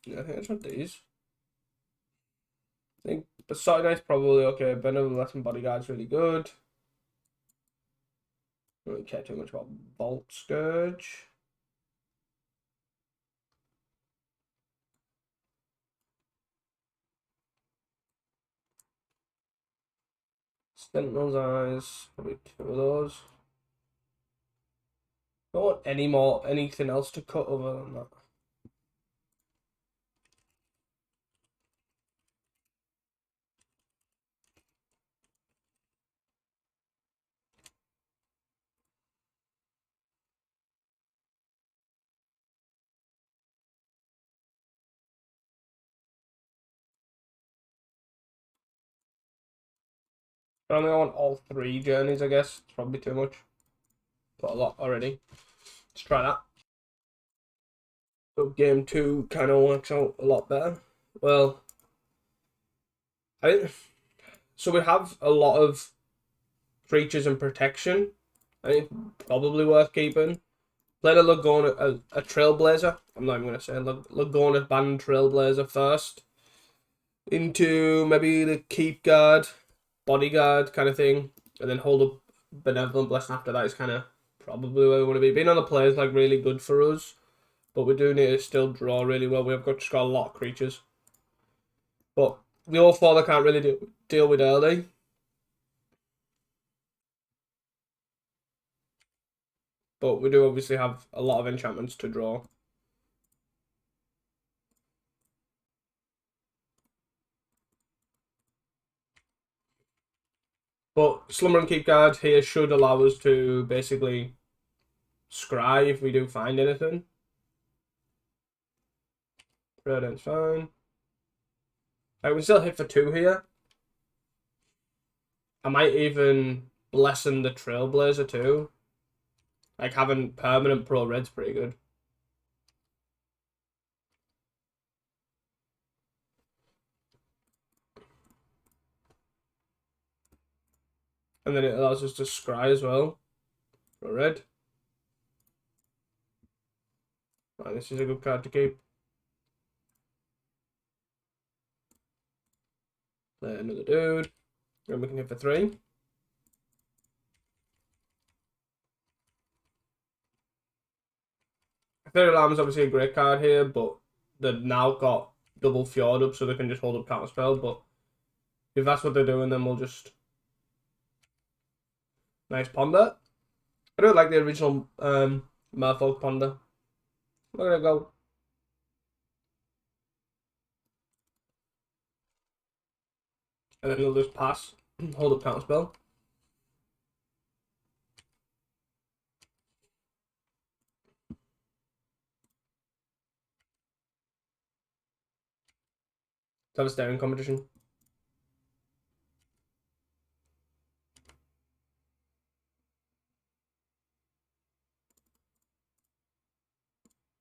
Yeah, I think I tried these. I think Beside Knight's probably okay. Benevolent and Bodyguard's really good. Don't really care too much about Bolt Scourge. Sentinel's Eyes, probably 2 of those. Don't want anything else to cut other than that. I only want all 3 journeys, I guess. It's probably too much. Got a lot already. Let's try that. So game 2 kind of works out a lot better. Well, so we have a lot of creatures and protection. I think probably worth keeping. Played a Lagona, a Trailblazer. I'm not even going to say Lagona banned Trailblazer first. Into maybe the Keep Guard, Bodyguard kind of thing. And then hold up Benevolent Blessing after that is kind of probably where we want to be. Being on the play is like really good for us. But we do need to still draw really well. We've just got a lot of creatures. But the All-Father can't really deal with early. But we do obviously have a lot of enchantments to draw. But Slumber and Keep Guard here should allow us to basically scry if we do find anything. Predator's fine. I can still hit for 2 here. I might even Lessen the Trailblazer too. Like having permanent pro red's pretty good. And then it allows us to scry as well. Pro red. fine. This is a good card to keep. Play another dude. And we can hit for 3. Ethereal Arm is obviously a great card here, but they've now got double Fjord up, so they can just hold up counterspell. But if that's what they're doing, then we'll just nice Ponder. I don't like the original Merfolk Ponder. We're gonna go. And then he'll just pass, hold up counterspell. Let's have a staring competition.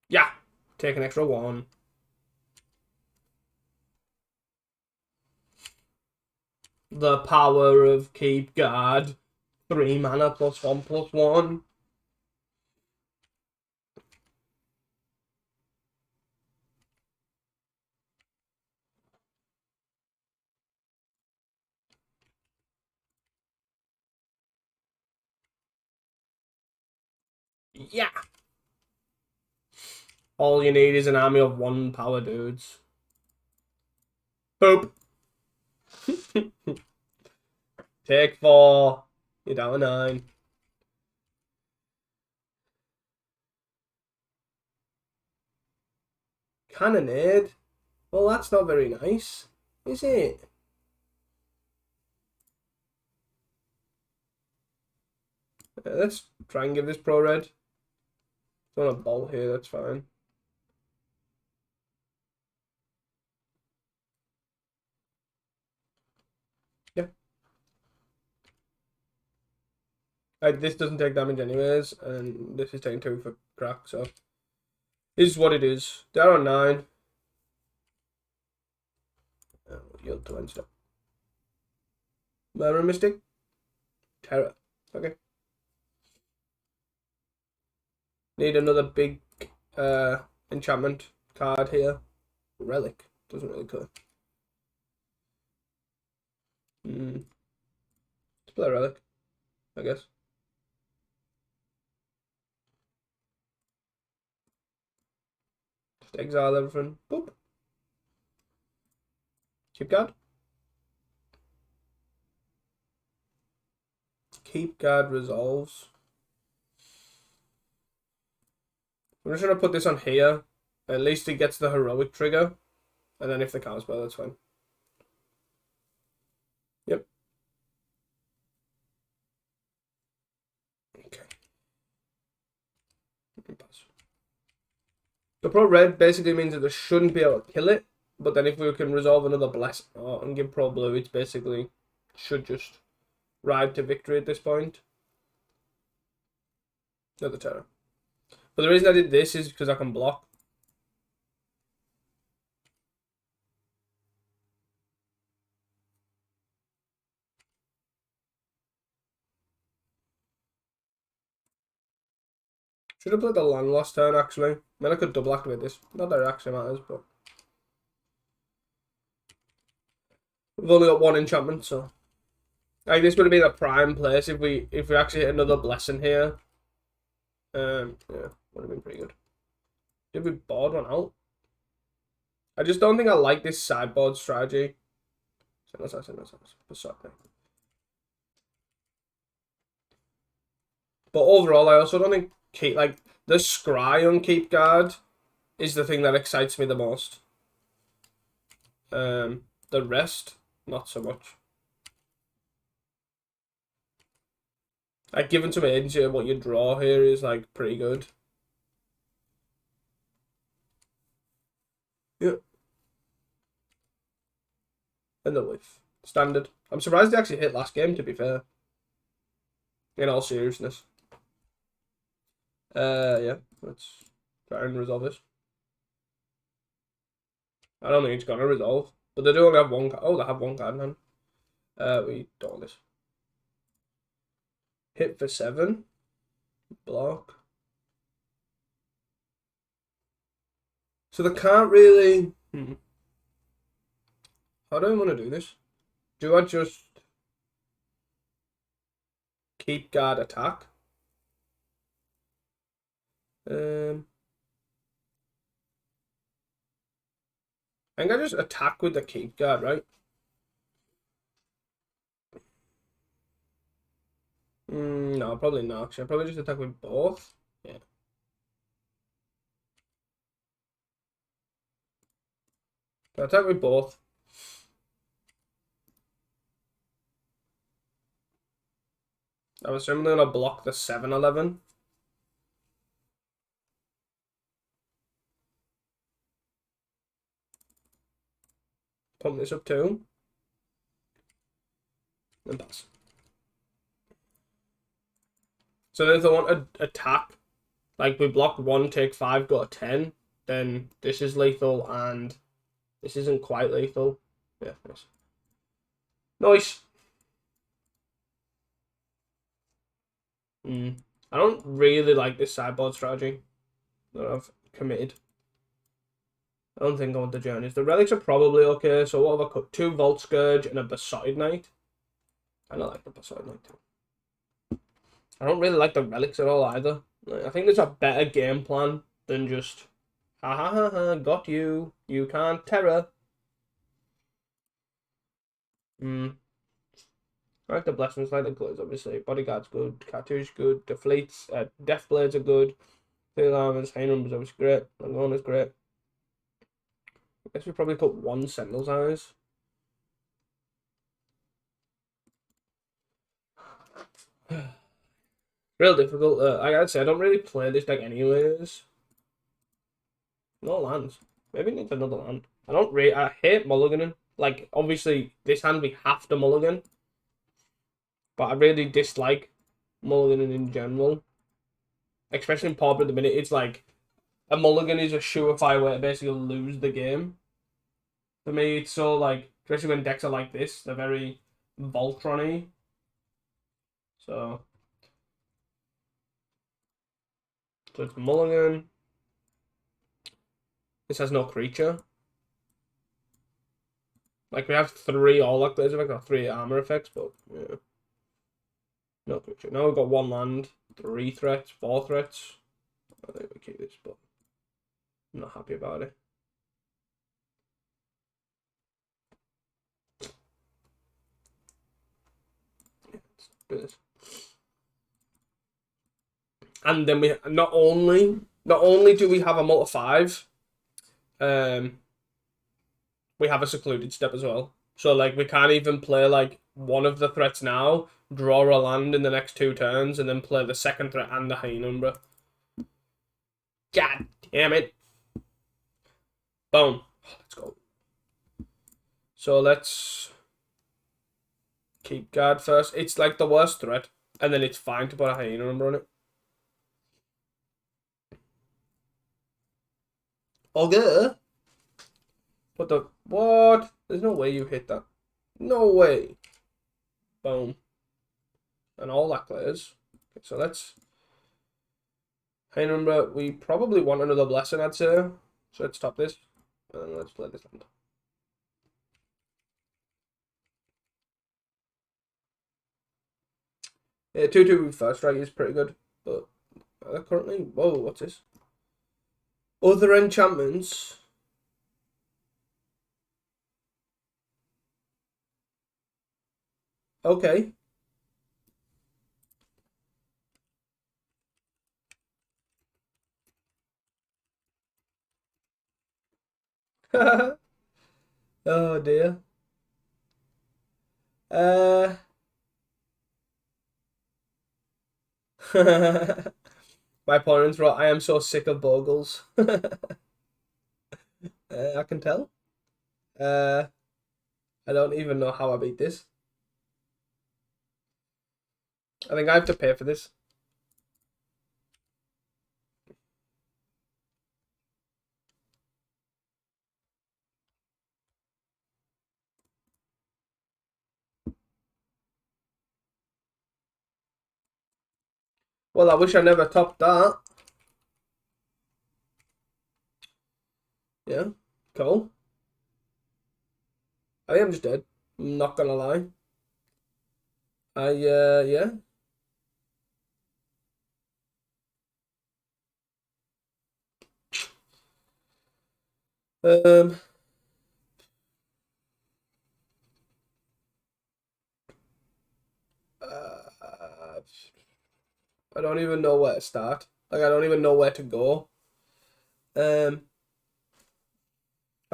Yeah, take an extra 1. The power of Keep Guard. 3 mana +1/+1. Yeah. All you need is an army of 1 power dudes. Boop. Take 4. You're down to 9. Cannonade? Well, that's not very nice, is it? Let's try and give this pro red. Don't want a bolt here, that's fine. Yeah. This doesn't take damage anyways, and this is taking 2 for crack, so this is what it is. They're on 9. Yield to end step. Murmur Mystic. Terror. Okay. Need another big enchantment card here. Relic. Doesn't really cut. Let's play a relic, I guess. Just exile everything. Boop. Keep guard. Keep guard resolves. I'm just gonna put this on here. At least it gets the heroic trigger. And then if they can't spell, that's fine. Yep. Okay. The pro red basically means that they shouldn't be able to kill it. But then if we can resolve another bless and give pro blue, it's basically should just ride to victory at this point. Not the terror. But the reason I did this is because I can block. Should have played the land last turn actually. I mean, I could double activate this. Not that it actually matters, but we've only got 1 enchantment, so like this would have been a prime place if we actually hit another blessing here. Yeah, would have been pretty good. Did we board one out? I just don't think I like this sideboard strategy. But overall, I also don't think the scry on Keep Guard is the thing that excites me the most. The rest, not so much. Like, given some agency, what you draw here is like pretty good. Yeah. And the width. Standard. I'm surprised they actually hit last game, to be fair. In all seriousness. Yeah. Let's try and resolve this. I don't think it's gonna resolve. But they do only have 1 card. Oh, they have 1 card in hand. We don't want this. Hit for 7. Block. So they can't really. How do I want to do this? Do I just keep guard attack? I think I just attack with the keep guard, right? No, probably not. Actually, I'll probably just attack with both. Yeah. So attack with both. I'm assuming they're gonna block the 7-11. Pump this up too. And pass. So if they want to attack, like we block 1, take 5, go to 10, then this is lethal and this isn't quite lethal. Yeah, nice. Nice. I don't really like this sideboard strategy that I've committed. I don't think I want the journeys. The relics are probably okay. So what have I cut? 2 Vault Scourge and a Besotted Knight. I don't like the Besotted Knight too. I don't really like the relics at all either. Like, I think there's a better game plan than just ha ha ha ha, got you. You can't terror. I like the blessings, like the goods, obviously. Bodyguard's good, Cartouche good, the fleets, Death Blades are good. Field Armors, High Numbers obviously great, Langona's great. I guess we probably cut 1 Sentinel's Eyes. Real difficult. Like I'd say, I don't really play this deck anyways. No lands. Maybe it needs another land. I hate mulliganing. Like, obviously, this hand we have to mulligan. But I really dislike mulliganing in general. Especially in Pauper at the minute. It's like, a mulligan is a surefire way to basically lose the game. For me, it's so like, especially when decks are like this, they're very Voltron-y. So it's mulligan. This has no creature. Like, we have 3 Orlock Blades effects, or 3 armor effects, but yeah. No creature. Now we've got 1 land, 3 threats, 4 threats. I think we keep this, but I'm not happy about it. Yeah, let's do this. And then we not only do we have a multi 5, we have a secluded step as well. So like we can't even play like one of the threats now, draw a land in the next 2 turns, and then play the second threat and the high number. God damn it. Boom. Let's go. So let's keep guard first. It's like the worst threat, and then it's fine to put a hyena number on it. Okay. What the what? There's no way you hit that. No way. Boom. And all that clears. Okay, so let's hyena number. We probably want another blessing, I'd say. So let's stop this. And let's play this land. Yeah, 2/2 with first strike is pretty good, but currently, whoa, what's this? Other enchantments. Okay. Oh dear. My opponents wrote, I am so sick of Bogles. I can tell. I don't even know how I beat this. I think I have to pay for this. Well, I wish I never topped that. Yeah, cool. I think I'm just dead. I'm not gonna lie. Yeah. Um, I don't even know where to start. Like, I don't even know where to go. I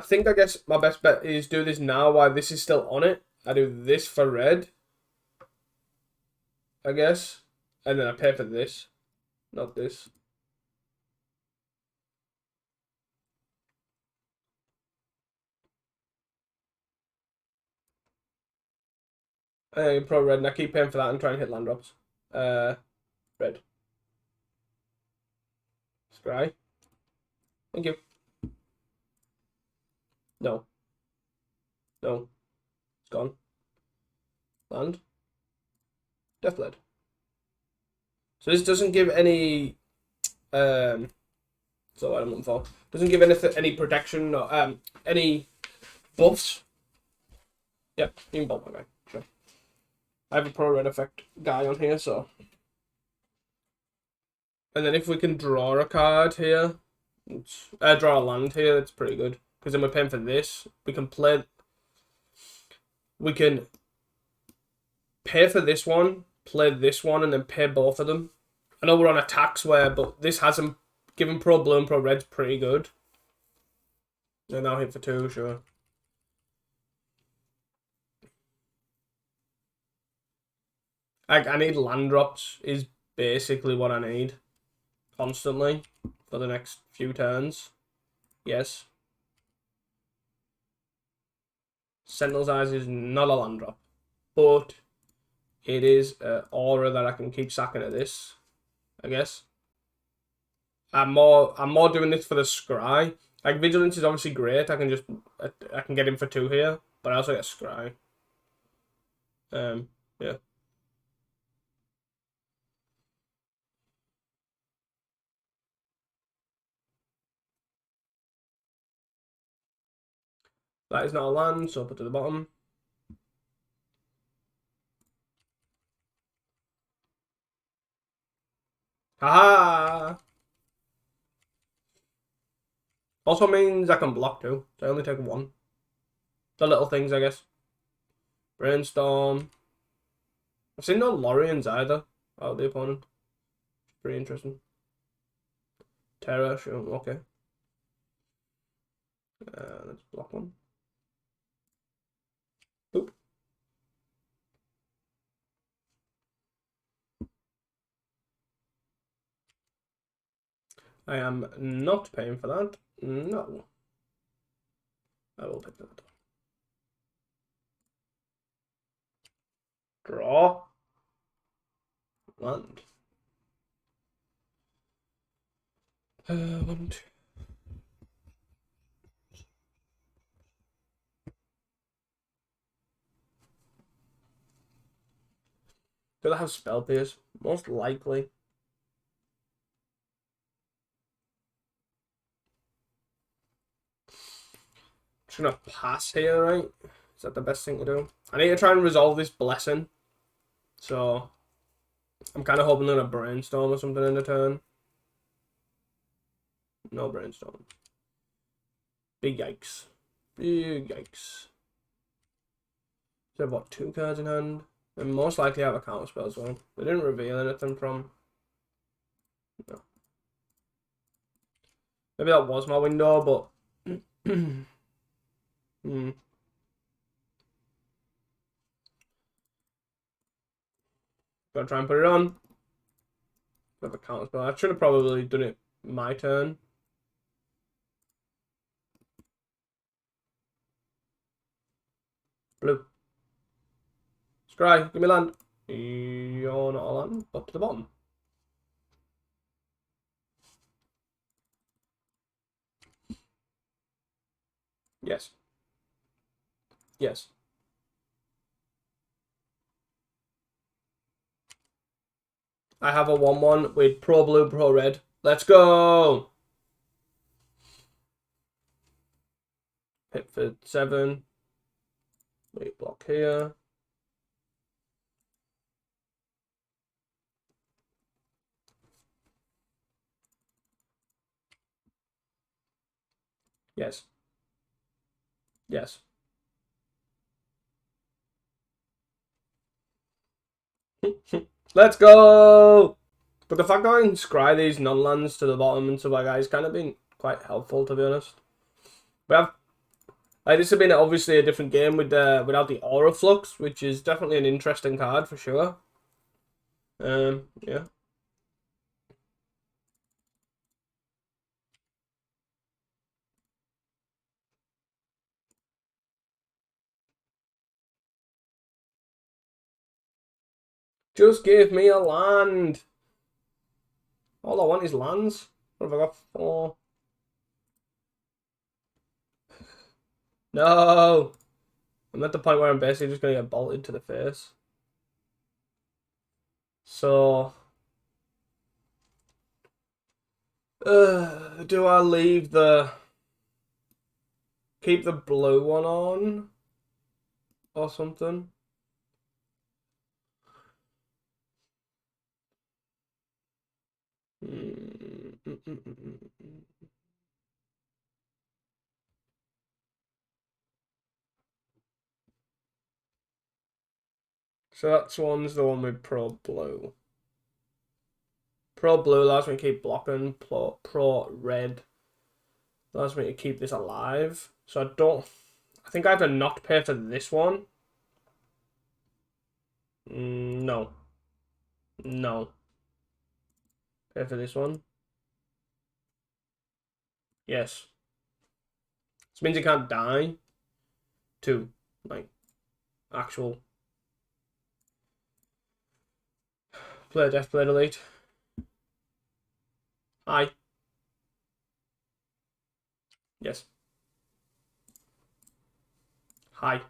think, I guess my best bet is do this now while this is still on it. I do this for red, I guess. And then I pay for this, not this. Pro red, and I keep paying for that and try and hit land drops. Red. Scry. Thank you. No. No. It's gone. Land. Deathblade. So this doesn't give any so what I'm looking for. Doesn't give any protection or any buffs. Yep, you can bulk my guy. Sure. I have a pro red effect guy on here, so. And then if we can draw a card here, draw a land here, that's pretty good. Because then we're paying for this. We can pay for this one, play this one, and then pay both of them. I know we're on a tax but this hasn't given pro blue and pro red's pretty good. And now hit for 2, sure. I need land drops is basically what I need. Constantly for the next few turns. Yes. Sentinel's Eyes is not a land drop. But it is an aura that I can keep sacking at this, I guess. I'm more doing this for the scry. Like, Vigilance is obviously great. I can get him for 2 here, but I also get scry. Yeah. That is not a land, so I'll put it to the bottom. Haha! Also means I can block 2, so I only take 1. The little things, I guess. Brainstorm. I've seen no Lorians either out of the opponent. Pretty interesting. Terror, sure, okay. Let's block 1. Oop. I am not paying for that. No. I will pick that. Draw. Land. 1, 2. Do I have spell pierce? Most likely. Just gonna pass here, right? Is that the best thing to do? I need to try and resolve this blessing. So I'm kind of hoping on a brainstorm or something in the turn. No brainstorm. Big yikes. Big yikes. So I've got 2 cards in hand. And most likely have a counter spell as well. They didn't reveal anything from. No. Maybe that was my window, but Gotta try and put it on. Have a counter spell. I should have probably done it my turn. Blue. Scry, give me land. You're not a land. Up to the bottom. Yes. Yes. I have a 1/1 with pro blue, pro red. Let's go! Hit for 7. We block here. Yes. Yes. Let's go! But the fact that I can scry these non-lands to the bottom and stuff like that has kind of been quite helpful, to be honest. But this has been obviously a different game with without the Aura Flux, which is definitely an interesting card for sure. Yeah. Just give me a land. All I want is lands. What have I got? 4. No! I'm at the point where I'm basically just going to get bolted to the face. So... do I leave the... keep the blue one on? Or something? So that's one's the one with Pro Blue. Pro Blue allows me to keep blocking. Pro Red allows me to keep this alive. So I think I have to not pay for this one. No. No. Pay for this one. Yes. This means you can't die to, like, actual play Deathblade Elite. Hi. Yes. Hi.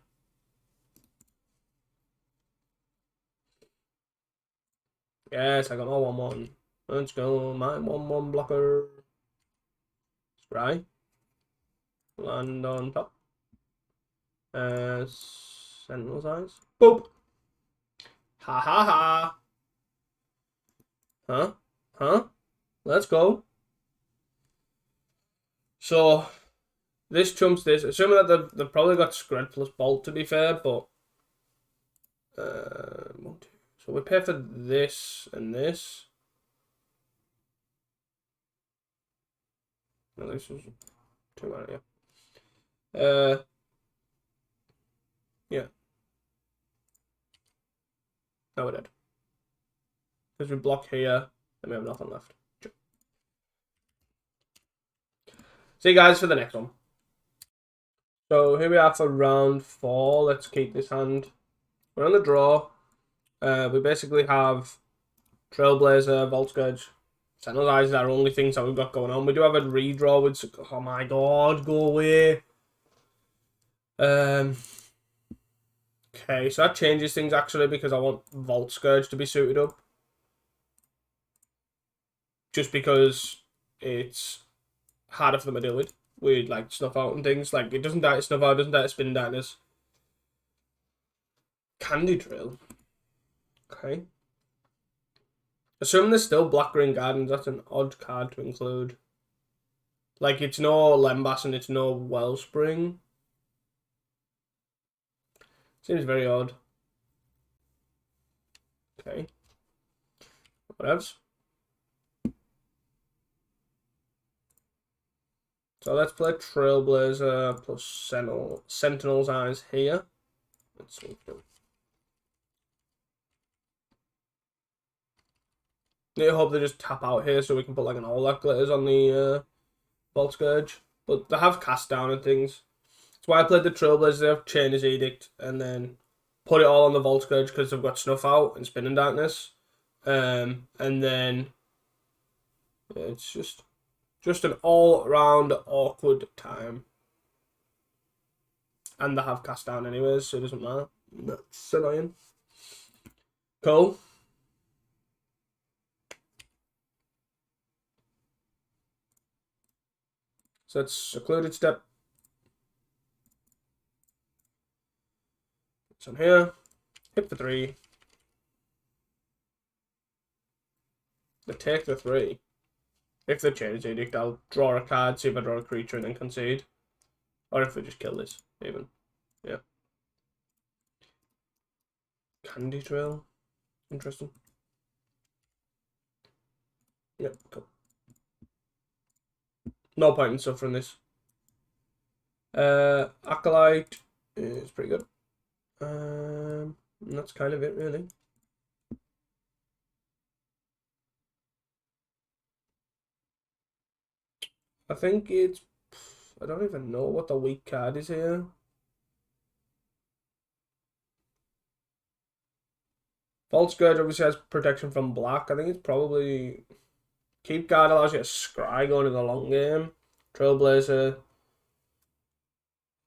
Yes, I got my 1-1. Let's go, my 1-1 blocker. Scry. Land on top. Sentinel's Eyes. Boop! Ha ha ha! Huh? Huh? Let's go. So, this trumps this. Assuming that they've probably got Scred plus Bolt, to be fair, but... 1, 2. So we pay for this and this. No, this was 2 mana, yeah. Yeah. No, we're dead. Because we block here, and we have nothing left. See you guys for the next one. So here we are for round 4. Let's keep this hand. We're on the draw. We basically have Trailblazer, Vault Scourge, Sentinel's Eyes is our only things that we've got going on. We do have a redraw with... Oh my god, go away. Okay, so that changes things actually because I want Vault Scourge to be suited up. Just because it's harder for them to deal with like Snuff Out and things. Like, it doesn't die to Snuff Out, doesn't die to Spin Darkness. Candy Drill. Okay. Assuming there's still Black-Green Gardens, that's an odd card to include. Like, it's no Lembas and it's no Wellspring. Seems very odd. Okay. What else? So let's play Trailblazer plus Sentinel's Eyes here. Let's see. I hope they just tap out here so we can put like an all that glitters on the Vault Scourge. But they have cast down and things. That's why I played the Trailblazers. They have Chainer's Edict and then put it all on the Vault Scourge because they've got Snuff Out and Spinning Darkness. And then yeah, it's just an all-round awkward time. And they have cast down anyways, so it doesn't matter. That's annoying. Cool. So it's Secluded Step. It's on here. Hit for 3. They take the 3. If they change the edict, I'll draw a card, see if I draw a creature, and then concede. Or if they just kill this, even. Yeah. Candy Trail. Interesting. Yep, cool. No point in suffering this. Acolyte is pretty good. That's kind of it, really. I think it's... I don't even know what the weak card is here. Vault Scourge obviously has protection from black. I think it's probably... Keep Guard allows you to scry going in the long game. Trailblazer.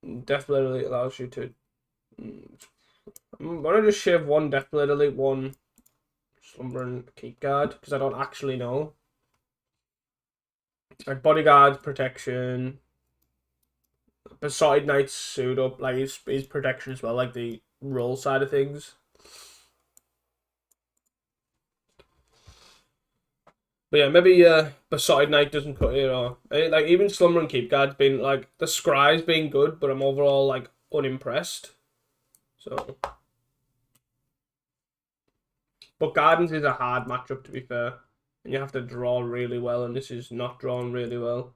Deathblade Elite allows you to... I'm going to just shave one Deathblade Elite, one Slumber and Keep Guard, because I don't actually know. Like Bodyguard, Protection... Beside Knight's suit up, like his protection as well, like the roll side of things. But yeah, maybe Beside Knight doesn't cut it, or like even Slumber and Keep Guard's been like the scry's been good, but I'm overall like unimpressed. So, but Gardens is a hard matchup to be fair, and you have to draw really well, and this is not drawn really well.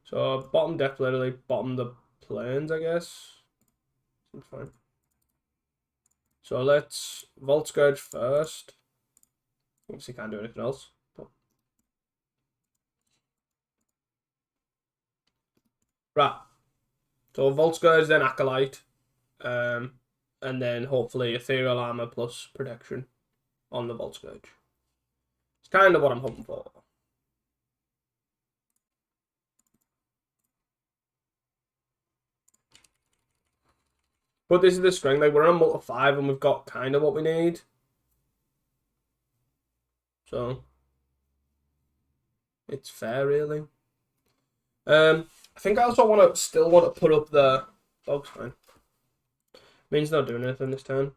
So bottom Death literally bottom the planes, I guess. Seems fine. So let's Vault Scourge first. Obviously can't do anything else. But... Right. So Vault Scourge, then Acolyte. And then hopefully Ethereal Armor plus protection on the Vault Scourge. It's kind of what I'm hoping for. But this is the string. Like, we're on multi 5 and we've got kind of what we need. So, it's fair, really. I think I also still want to put up the... Oh, fine. Means not doing anything this turn.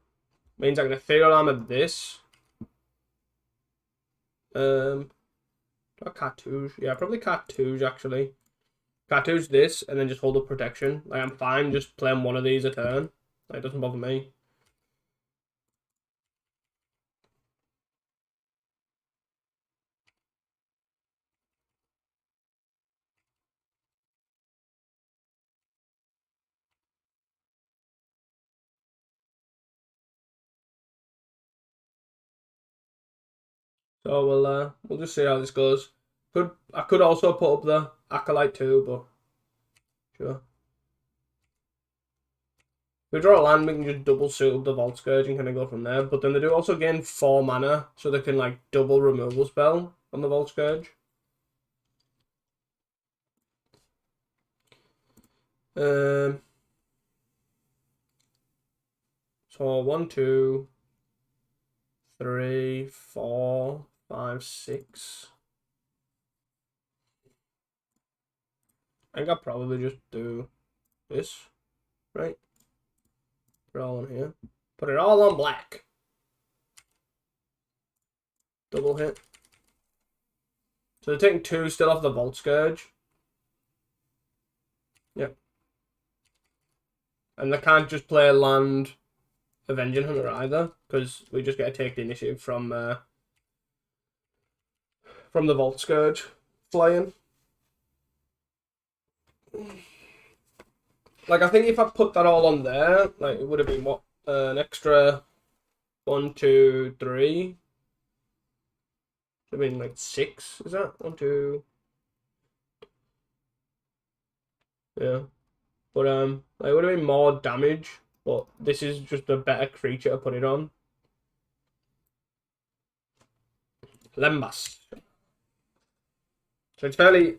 Means I can Ethereal Armor this. Cartouche. Yeah, probably Cartouche, actually. Cartouche this, and then just hold up protection. Like, I'm fine just playing one of these a turn. Like, it doesn't bother me. So we'll just see how this goes. I could also put up the Acolyte too, but sure. If we draw a land, we can just double suit up the Vault Scourge and kind of go from there. But then they do also gain 4 mana, so they can like double removal spell on the Vault Scourge. So 1, 2, 3, 4, 5, 6. I think I'll probably just do this, right? Put it all on here. Put it all on black. Double hit. So they're taking 2 still off the Vault Scourge. Yep. And they can't just play a land Avenging Hunter either, because we just get to take the initiative from the Vault Scourge flying. Like, I think if I put that all on there, like, it would have been, what, an extra 1, 2, 3. I mean, like 6, is that? 1, 2. Yeah. But, it would have been more damage, but this is just a better creature to put it on. Lembas. So it's fairly...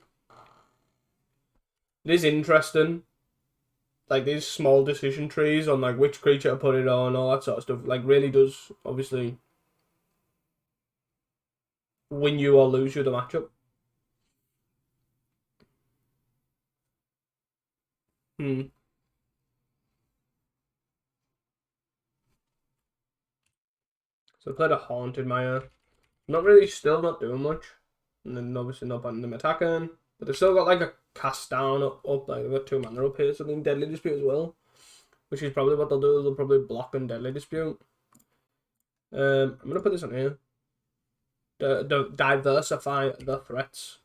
It is interesting. Like, these small decision trees on, like, which creature to put it on, all that sort of stuff, like, really does, obviously, win you or lose you the matchup. Hmm. So I played a Haunted Maya. Not really, still not doing much. And then obviously not banning them attacking. But they've still got like a cast down up like they've got 2 mana up here, so they can Deadly Dispute as well. Which is probably what they'll do, they'll probably block and Deadly Dispute. I'm gonna put this on here. Diversify the threats.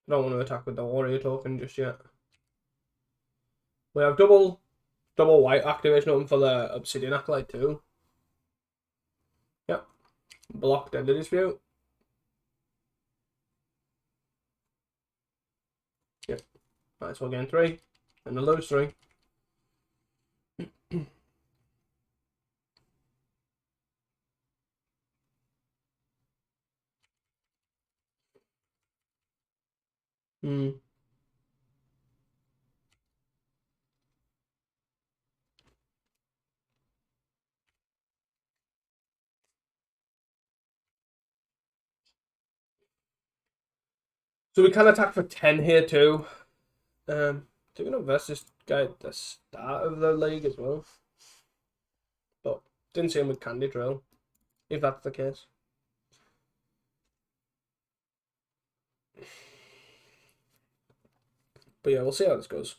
I don't want to attack with the warrior token just yet. We have double white activation open for the Obsidian Acolyte too. Yep. Block Deadly Dispute. Yep. Might as well gain 3. And a lose 3. Hmm. So we can attack for 10 here too. They're gonna versus guy at the start of the league as well. But didn't see him with Candy Drill, if that's the case. But yeah, we'll see how this goes.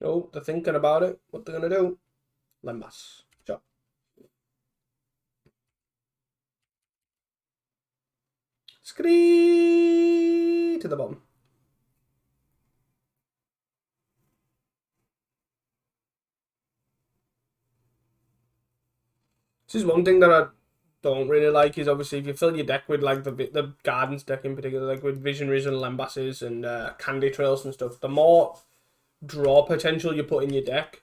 Oh, they're thinking about it. What they're gonna do? Lembas. Sure. Scree to the bottom. This is one thing that I don't really like is obviously if you fill your deck with like the Gardens deck in particular, like with Visionaries and Lembasses and Candy Trails and stuff, the more draw potential you put in your deck,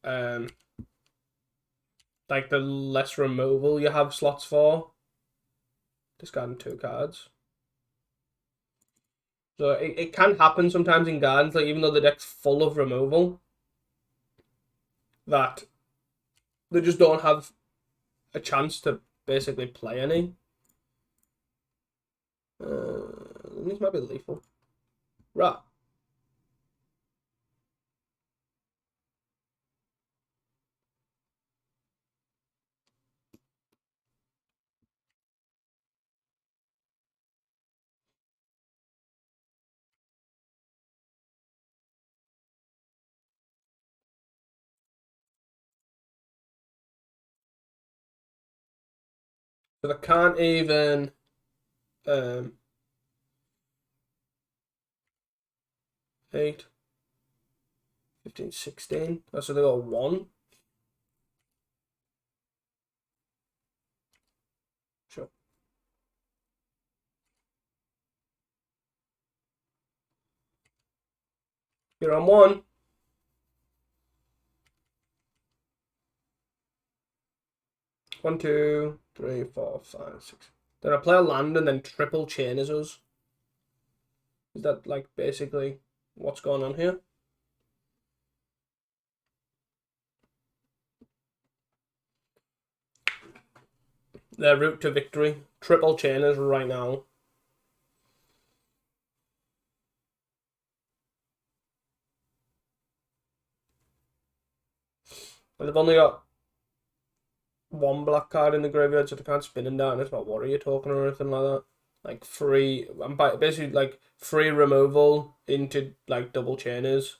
like the less removal you have slots for. Discarding 2 cards. So it can happen sometimes in Gardens, like even though the deck's full of removal, that they just don't have a chance to basically play any. These might be lethal. Right. So they can't even 8, 15, 16. Oh, so they got 1. Sure. You're on 1. One, 2, 3, 4, 5, 6. Then I play a land and then triple chain is us. Is that like basically what's going on here? Their route to victory. Triple chainers right now. And they've only got 1 black card in the graveyard, so they can't spin them down. It's not warrior token or anything like that. Like free, I'm basically like free removal into like double chainers,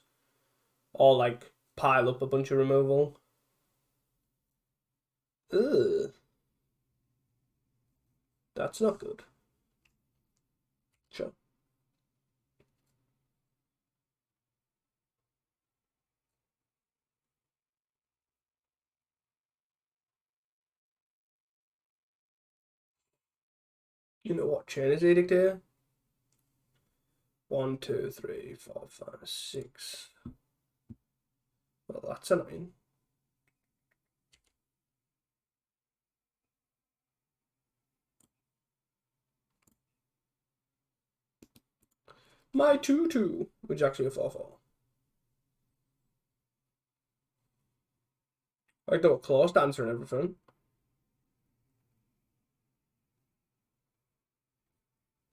or like pile up a bunch of removal. Ugh. That's not good. Sure. You know what chain is edict here? 1, 2, 3, 4, 5, 6. Well, that's annoying. My 2/2, which is actually a 4/4. Like the close dancer and everything.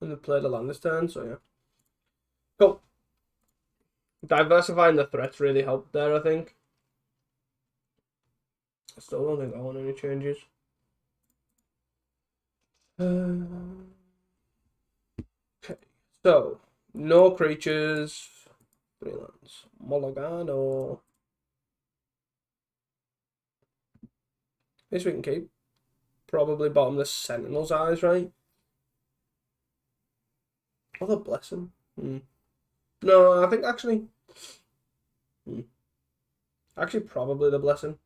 And they played a land this turn, so yeah. Cool. Diversifying the threats really helped there, I think. I still don't think I want any changes. Okay, so no creatures, 3 lands. Mulligano. This we can keep. Probably bottomless Sentinel's Eyes, right? Oh, the Blessing. No, I think actually. Actually, probably the Blessing.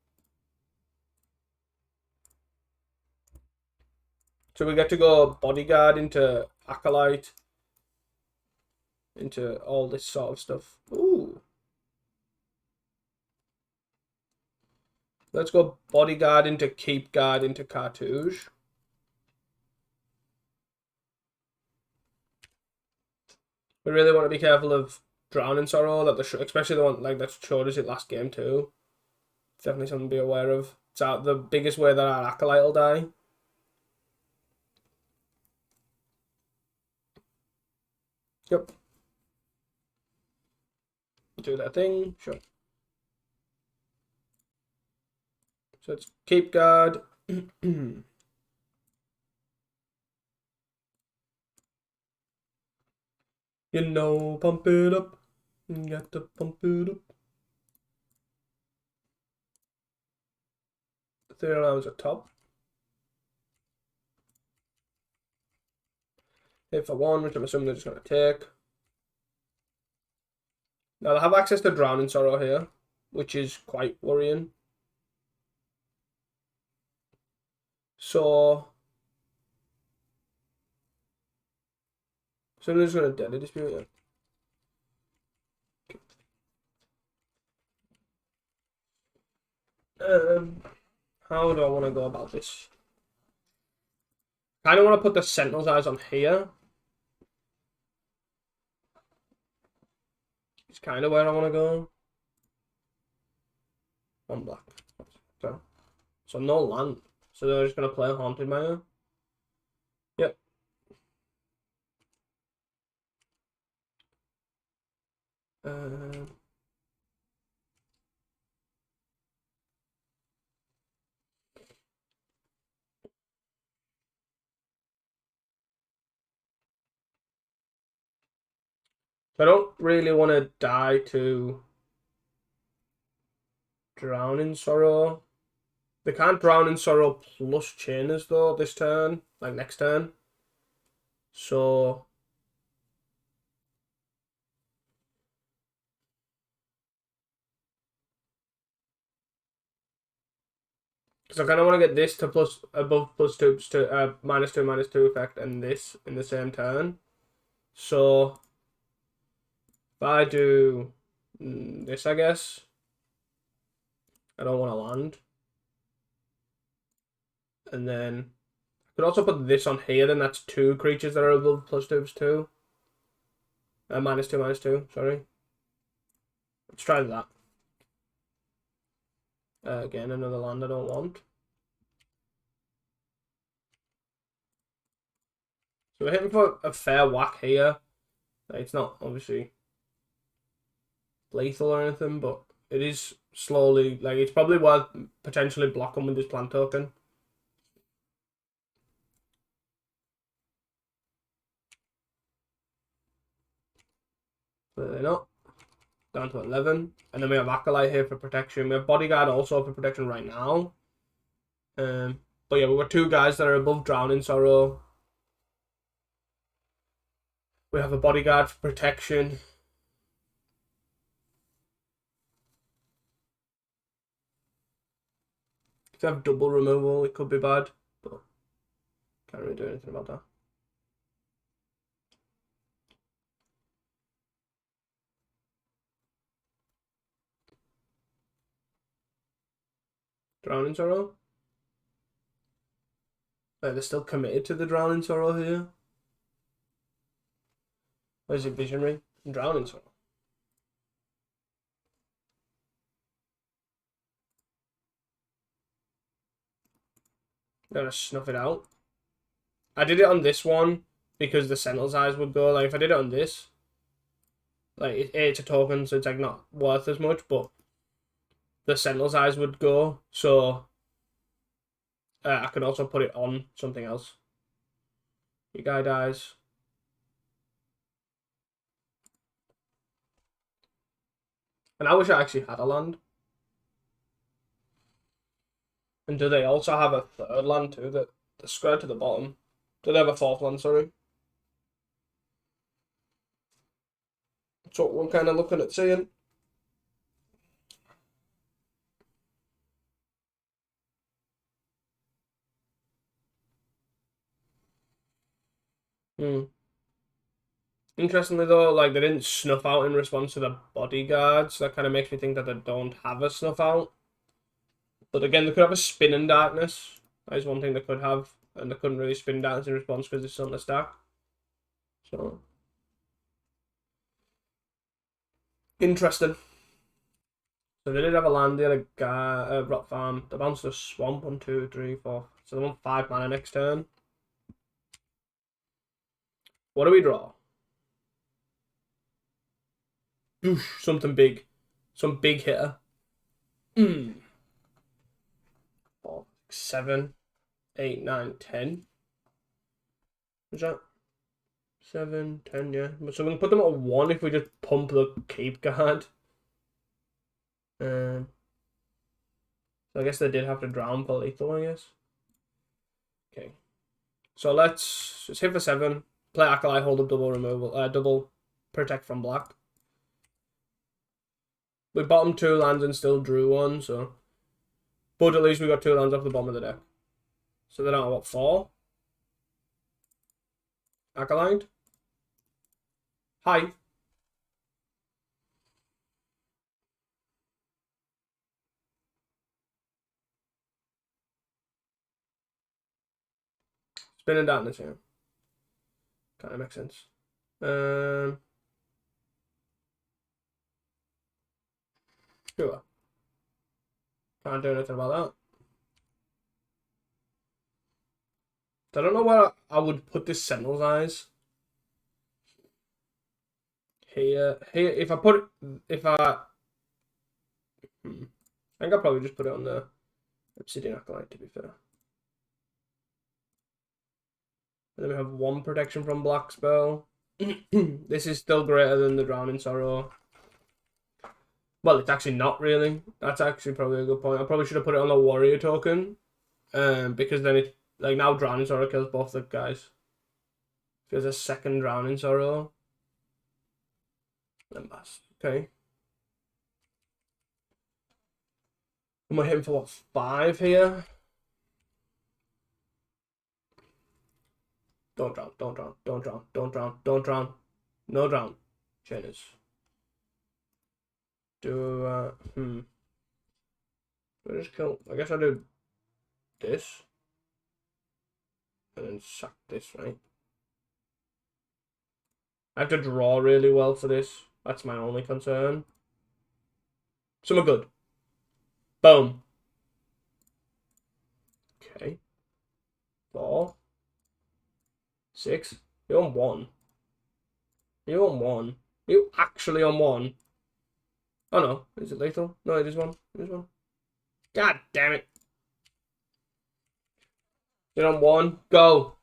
So we get to go Bodyguard into Acolyte, into all this sort of stuff. Ooh. Let's go Bodyguard into Keep Guard into Cartouche. We really want to be careful of Drowning Sorrow, that especially the one like that showed us it last game too. Definitely something to be aware of. It's the biggest way that our Acolyte will die. Yep. Do that thing, sure. So it's Keep Guard. You know, pump it up. You got to pump it up. The 3 alarms at top. Hit for 1, which I'm assuming they're just going to take. Now they have access to Drowning Sorrow here, which is quite worrying. So they're just going to Deadly Dispute it. How do I want to go about this? I kind of want to put the Sentinel's Eyes on here. It's kind of where I want to go. 1 black. So no land. So they're just going to play Haunted Mire. Yep. I don't really want to die to Drowning Sorrow. They can't Drowning Sorrow plus Chainers though this turn, like next turn. So because I kind of want to get this to above +2 to -2/-2 effect, and this in the same turn. So if I do this, I guess I don't want to land, and then I could also put this on here. Then that's 2 creatures that are above +2/+2. -2/-2. Sorry. Let's try that. Again, another land I don't want. So we're hitting for a fair whack here. It's not obviously lethal or anything, but it is slowly, like, it's probably worth potentially blocking with this plant token. Clearly not. Down to 11. And then we have Acolyte here for protection. We have Bodyguard also for protection right now. But yeah, we've got 2 guys that are above Drowning Sorrow. We have a Bodyguard for protection. If they have double removal, it could be bad, but can't really do anything about that. Drowning Sorrow. They're still committed to the Drowning Sorrow here. Where's it visionary? I'm drowning sorrow. Gotta snuff it out. I did it on this one because the Sentinel's Eyes would go. Like, if I did it on this, like, it's a token, so it's, like, not worth as much, but the Sentinel's Eyes would go, so I could also put it on something else. Your guy dies. And I wish I actually had a land. And do they also have a third land too? The square to the bottom. Do they have a fourth land, sorry? That's what we're kind of looking at seeing. Interestingly though, like, they didn't snuff out in response to the bodyguards. That kind of makes me think that they don't have a snuff out. But again, they could have a spin in darkness. That is one thing they could have. And they couldn't really spin darkness in response because it's on the stack. So, interesting. So they did have a land, they had a guy, rock farm. They bounced a swamp, 1, 2, 3, 4. So they want 5 mana next turn. What do we draw? Boosh, something big. Some big hitter. 4, 7, 8, 9, 10. Is that 7, 10? Yeah. So we can put them at 1 if we just pump the Cape Guard. So I guess they did have to drown for lethal, I guess. Okay. So let's just hit for 7. Play Acolyte, hold up double removal, double protect from black. We bottomed 2 lands and still drew 1, so. But at least we got 2 lands off the bottom of the deck. So they don't have what, 4? Acolyte. Hi. Spinning darkness here. Kind of makes sense. Sure. Can't do anything about that. I don't know where I would put this Sentinel's Eyes. Here, if I put it, I think I'll probably just put it on the Obsidian Acolyte, to be fair. And then we have 1 protection from black spell. This is still greater than the Drowning Sorrow. Well, it's actually not really. That's actually probably a good point. I probably should have put it on the warrior token. Because then it, like, now Drowning Sorrow kills both the guys. There's a second Drowning Sorrow. Okay. Am I hitting for what, 5 here? Don't drown, don't drown, don't drown, don't drown, don't drown. No drown. Chainers. Do, I just kill, I guess I do this. And then sack this, right? I have to draw really well for this. That's my only concern. Some are good. Boom. Okay. 4. 6. You're on 1. You're on 1. You actually on 1. Oh no, is it lethal? No, it is 1. It is 1. God damn it. You're on 1. Go.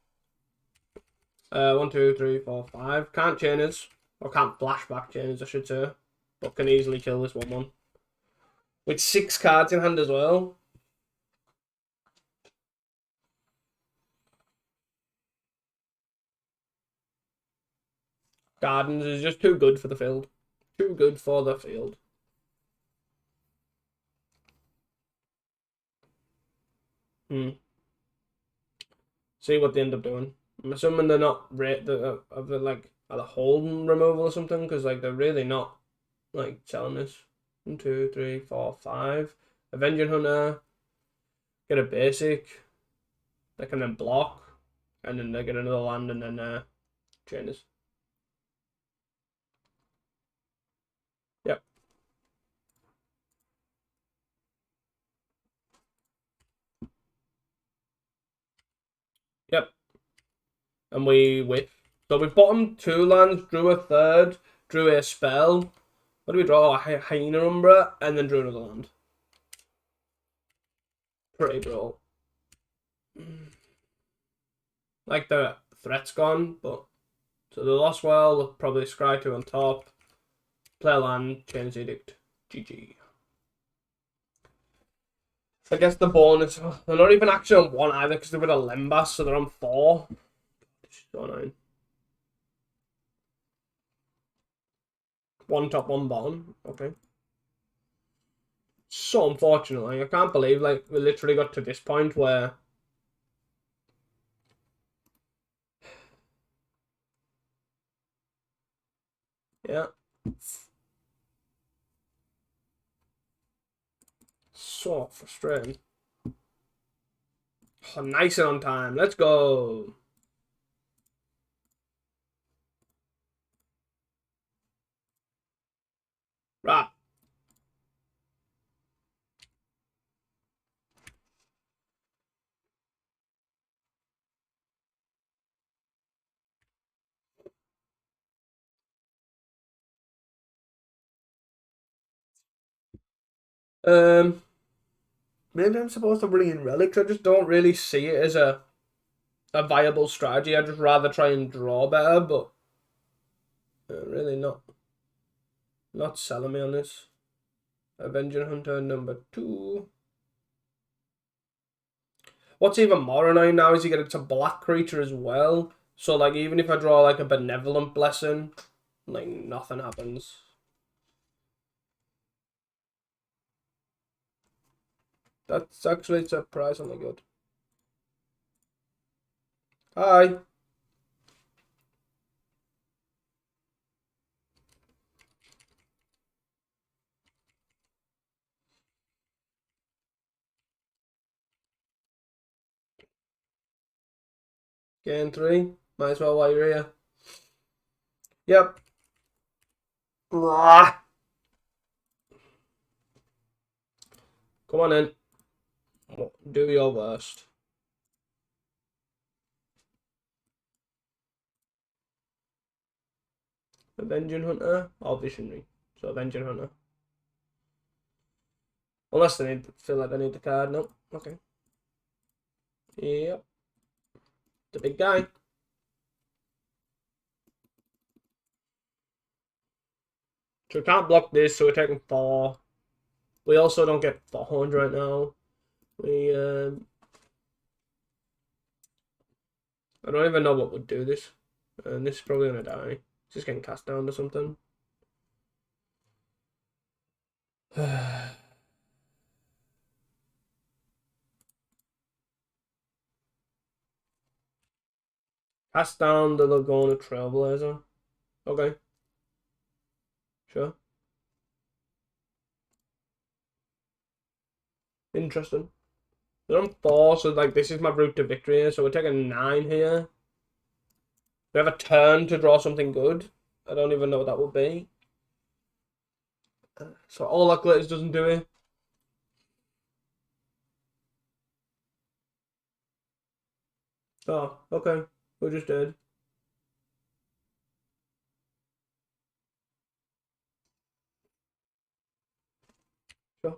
1, 2, 3, 4, 5. Can't chain us. Or can't flashback chain us, I should say. But can easily kill this 1-1. With 6 cards in hand as well. Gardens is just too good for the field. Too good for the field. See what they end up doing. I'm assuming they're not like either holding removal or something, because like they're really not like selling this. 1, 2, 3, 4, 5. Avenging Hunter. Get a basic. They can then block. And then they get another land and then chainers. and we whiff. So we bottomed 2 lands, drew a third, drew a spell. What do we draw? A Hyena Umbra, and then drew another land. Pretty bro. Like the threat's gone, but so the Lost Well, probably Scry 2 on top. Play a land, Chain's Edict. GG. I guess the bonus, they're not even actually on 1 either because they're with a Lembas, so they're on 4. So annoying. 1 top, 1 bottom. Okay. So unfortunate. Like, I can't believe like we literally got to this point where yeah. So frustrating. Oh, nice and on time. Let's go. Right. Maybe I'm supposed to bring in relics. I just don't really see it as a viable strategy. I'd just rather try and draw better, but really not selling me on this. Avenger Hunter number 2. What's even more annoying now is you get it's a black creature as well. So like even if I draw like a Benevolent Blessing, like nothing happens. That's actually surprisingly good. Hi. Gain 3. Might as well while you're here. Yep. Ah. Come on in. Do your worst. Avenging Hunter or Visionary. So Avenging Hunter. Unless they feel like they need the card. Nope. Okay. Yep. The big guy. So we can't block this, so we're taking 4. We also don't get 400 right now. I don't even know what would do this. And this is probably gonna die. It's just getting cast down to something. Cast down the Laguna Trailblazer. Okay. Sure. Interesting. They're on 4, so like this is my route to victory here. So we're taking 9 here. We have a turn to draw something good. I don't even know what that would be. So all that glitters doesn't do it. Oh, okay. We just did. Sure.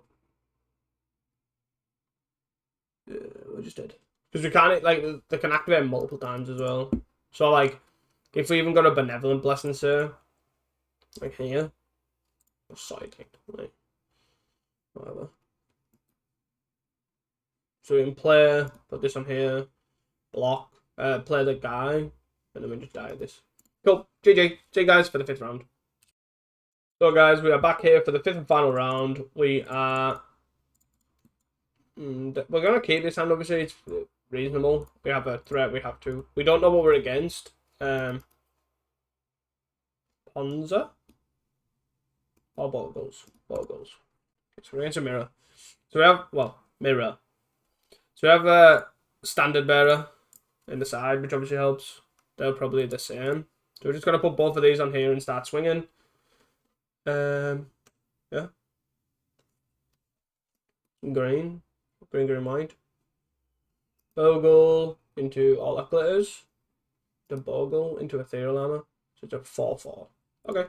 Yeah, we just did. Because we can't, like, they can activate multiple times as well. So, like, if we even got a Benevolent Blessing, sir, like here, or sighting, like, whatever. So we can play, put this on here, block, play the guy, and then we just die this. Cool. GG. See you guys for the 5th round. So, guys, we are back here for the 5th and final round. We are. We're going to keep this hand, obviously. It's reasonable. We have a threat, we have to. We don't know what we're against. Ponza? Or Bogles? Bogles. Okay, so we're against a mirror. So we have, well, mirror. So we have a standard bearer in the side, which obviously helps. They're probably the same. So we're just going to put both of these on here and start swinging. Yeah. Green, green, white. Bogle into all that glitters. the Bogle into Ethereal Armor. So it's a 4/4. Okay.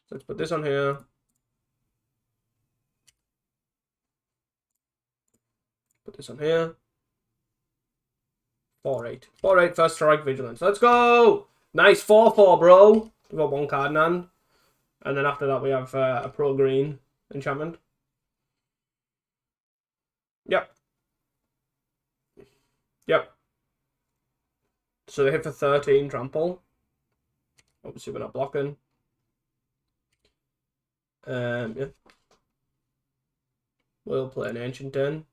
Let's put this on here. Put this on here. 4/8. 4/8 first strike vigilance. Let's go! Nice 4/4, bro. We've got one card in hand. And then after that we have a pro green enchantment. Yep. Yep. So they hit for 13 trample. Obviously we're not blocking. Yeah. We'll play an ancient den.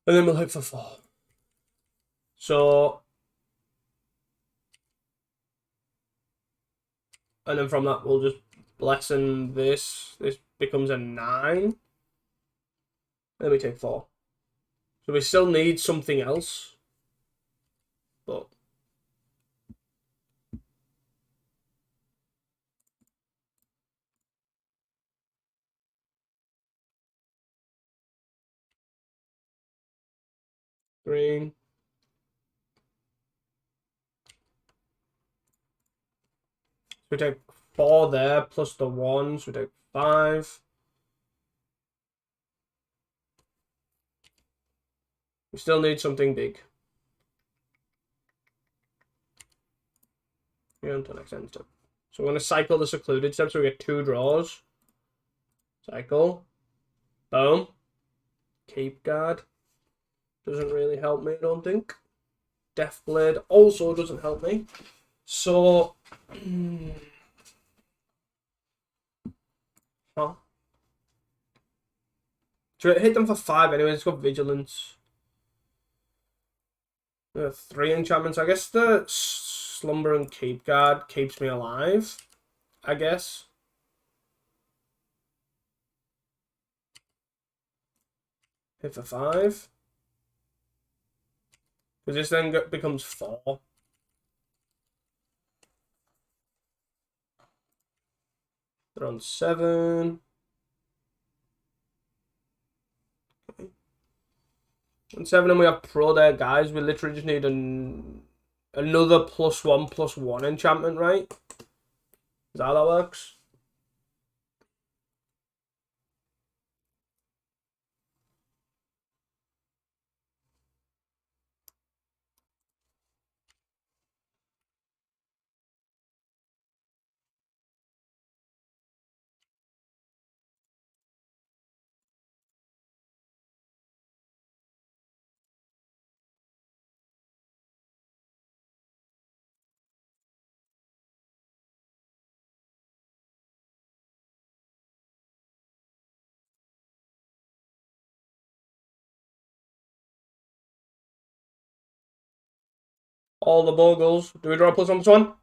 And then we'll hit for 4. So, and then from that we'll just lessen this. This becomes a 9. Then we take 4. So we still need something else. But green. So we take 4 there plus the 1. So we take 5. We still need something big. Yeah, until next end step. So we're going to cycle the secluded step so we get 2 draws. Cycle. Boom. Keep guard. Doesn't really help me, I don't think. Deathblade also doesn't help me. So, huh? So it hit them for 5 anyway. It's got vigilance. 3 enchantments. I guess the slumber and keep guard keeps me alive. I guess. Hit for 5. Because this then becomes 4. They're on 7. Okay. On 7 and we have pro there, guys. We literally just need another +1/+1 enchantment, right? Is that how that works? All the Bogles. Do we draw a +1/+1?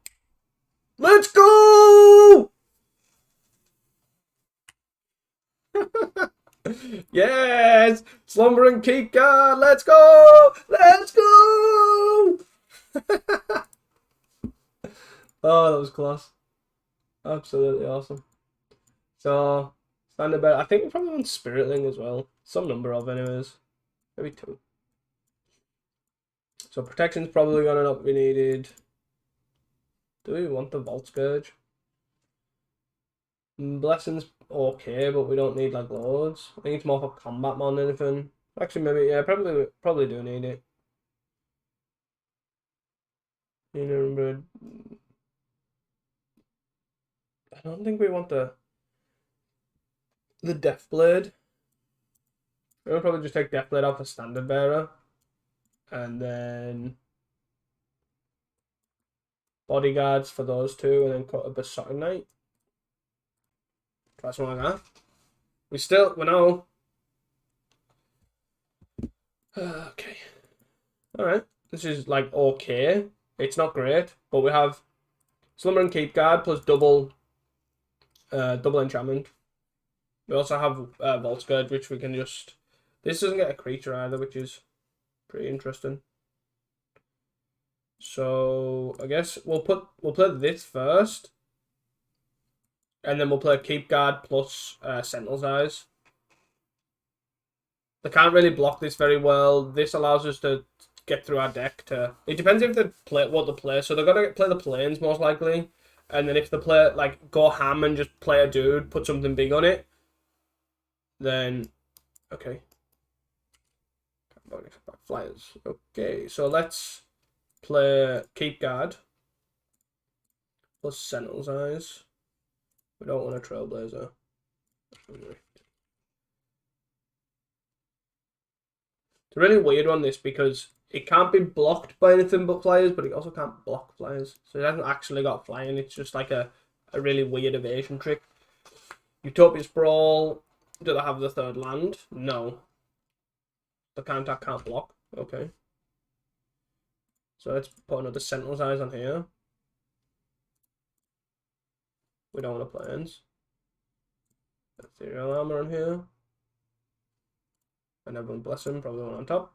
Let's go! Yes! Slumber and keep guard. Let's go! Let's go! Oh, that was class. Absolutely awesome. So, standard bear. I think we probably want Spiritling as well. Some number of, anyways. Maybe 2. So, protection's probably gonna not be needed. Do we want the Vault Scourge? Blessing's okay, but we don't need like loads. I think it's more for combat more than anything. Actually, maybe, yeah, probably do need it. You know, I don't think we want the Deathblade. We'll probably just take Deathblade off the standard bearer. And then bodyguards for those 2, and then cut a Besotted Knight. Try something like that. We know. Okay. Alright. This is like okay. It's not great, but we have Slumber and Keep Guard plus double enchantment. We also have Vault Scourge, which we can just. This doesn't get a creature either, which is pretty interesting. So I guess we'll play this first, and then we'll play Keep Guard plus Sentinel's Eyes. They can't really block this very well. This allows us to get through our deck to... It depends if they play what they play. So they're going to play the planes most likely. And then if they play, like, go ham and just play a dude, put something big on it, then... Okay. Flyers. Okay, so let's play Keep Guard. Plus Sentinel's Eyes. We don't want a Trailblazer. It's a really weird one, this, because it can't be blocked by anything but flyers, but it also can't block flyers. So it hasn't actually got flying, it's just like a really weird evasion trick. Utopia Sprawl. Do they have the third land? No. The counter can't block. Okay. So let's put another Sentinel's Eyes on here. We don't want to planes. Ethereal Armor on here. And everyone bless him, probably one on top.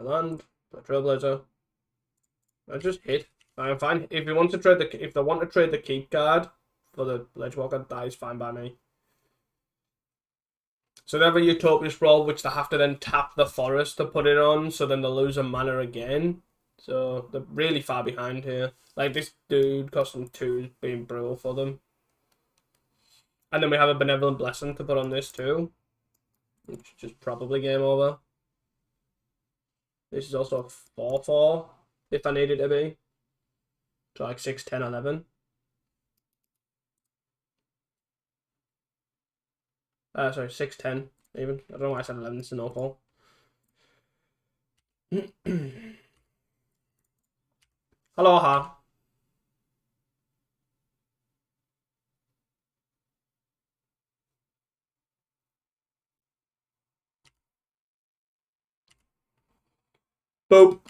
A land, a Trailblazer. I just hit. I'm fine. If they want to trade the Keep Guard for the Ledgewalker, that is fine by me. So they have a Utopia Sprawl, which they have to then tap the forest to put it on, so then they lose a mana again. So they're really far behind here. Like, this dude costing 2 is being brutal for them. And then we have a Benevolent Blessing to put on this too, which is just probably game over. This is also a 4/4, if I need it to be. So like 6, 10, 11. Sorry, 6, 10 even. I don't know why I said 11, it's an awful. Aloha. Boop.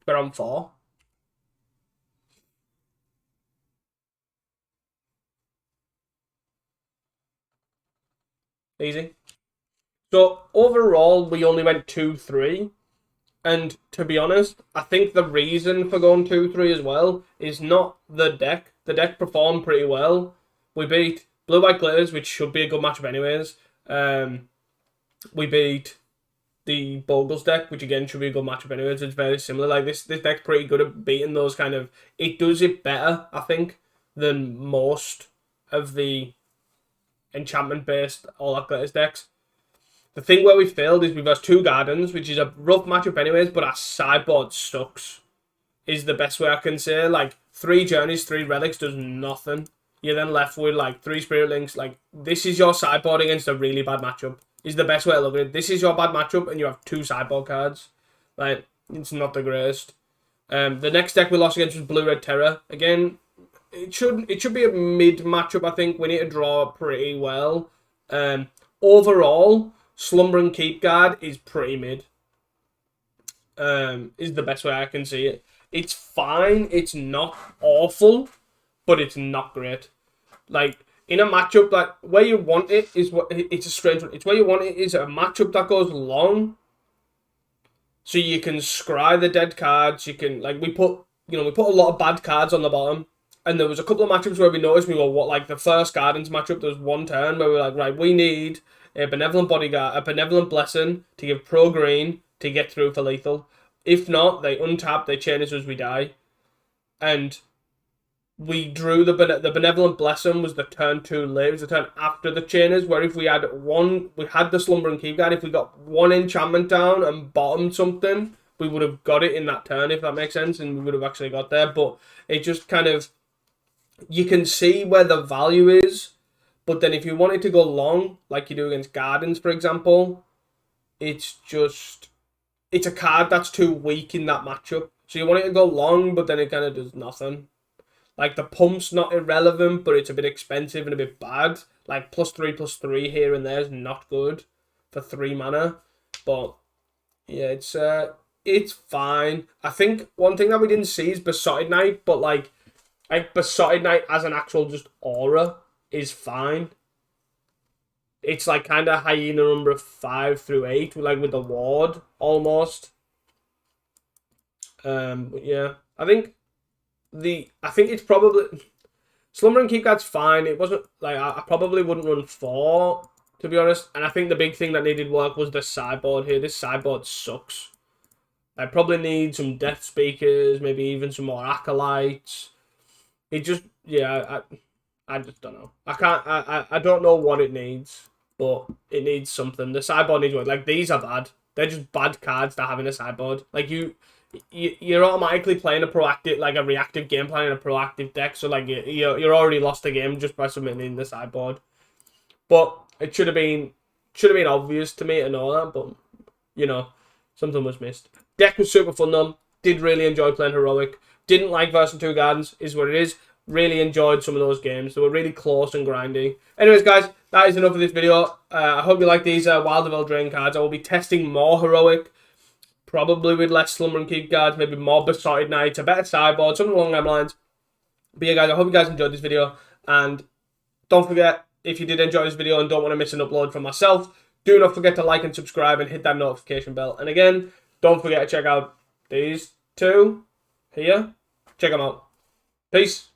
We're on 4. Easy. So overall, we only went 2-3. And to be honest, I think the reason for going 2-3 as well is not the deck. The deck performed pretty well. We beat Blue White Glitters, which should be a good matchup anyways. We beat the Bogles deck, which again should be a good matchup anyways. It's very similar. Like this deck's pretty good at beating those kind of... It does it better, I think, than most of the enchantment-based All That Glitters decks. The thing where we failed is we've got 2 Gardens, which is a rough matchup anyways, but our sideboard sucks, is the best way I can say. Like, 3 Journeys, 3 Relics does nothing. You're then left with, like, 3 Spirit Links. Like, this is your sideboard against a really bad matchup, is the best way to look at it. This is your bad matchup, and you have 2 sideboard cards. Like, it's not the greatest. The next deck we lost against was Blue Red Terror. Again, it should be a mid matchup, I think. We need to draw pretty well. Overall... Slumber and Keep Guard is pretty mid. Is the best way I can see it. It's fine. It's not awful, but it's not great. Like, in a matchup, like, where you want it is what... It's a strange one. It's where you want it is a matchup that goes long. So you can scry the dead cards. You can, like, we put a lot of bad cards on the bottom. And there was a couple of matchups where we noticed like, the first Gardens matchup, there was one turn where we were like, right, we need... a Benevolent Bodyguard, a Benevolent Blessing to give pro green to get through for lethal. If not, they untap, they chain us as we die. And we drew the Benevolent Blessing was the turn 2 late. It was the turn after the chainers, where if we had the Slumber and Keep Guard, if we got 1 enchantment down and bottomed something, we would have got it in that turn, if that makes sense, and we would have actually got there. But it just kind of... You can see where the value is. But then if you wanted to go long, like you do against Gardens, for example, it's a card that's too weak in that matchup. So you want it to go long, but then it kind of does nothing. Like, the pump's not irrelevant, but it's a bit expensive and a bit bad. Like, +3/+3 here and there is not good for 3 mana. But, yeah, it's fine. I think one thing that we didn't see is Besotted Knight, but, like Besotted Knight as an actual just aura is fine. It's like kind of hyena number 5 through 8, like with the ward almost. But yeah, I think it's probably Slumber and Keep Guard's fine. It wasn't like I probably wouldn't run 4 to be honest. And I think the big thing that needed work was the sideboard here. This sideboard sucks. I probably need some Death Speakers, maybe even some more Acolytes. It just, yeah, I just don't know. I don't know what it needs, but it needs something. The sideboard needs work. Like, these are bad. They're just bad cards that have in a sideboard. Like, you're automatically playing a proactive, like a reactive game plan in a proactive deck. So, like, you're already lost the game just by submitting in the sideboard. But it should have been obvious to me to know that, but, you know, something was missed. Deck was super fun though. Did really enjoy playing Heroic. Didn't like versus 2 Gardens, is what it is. Really enjoyed some of those games. They were really close and grindy. Anyways, guys, that is enough of this video. I hope you like these Wild of Eldraine cards. I will be testing more Heroic. Probably with less Slumber and Keep cards. Maybe more Besotted Knights. A better sideboard. Something along those lines. But yeah, guys, I hope you guys enjoyed this video. And don't forget, if you did enjoy this video and don't want to miss an upload from myself, do not forget to like and subscribe and hit that notification bell. And again, don't forget to check out these 2 here. Check them out. Peace.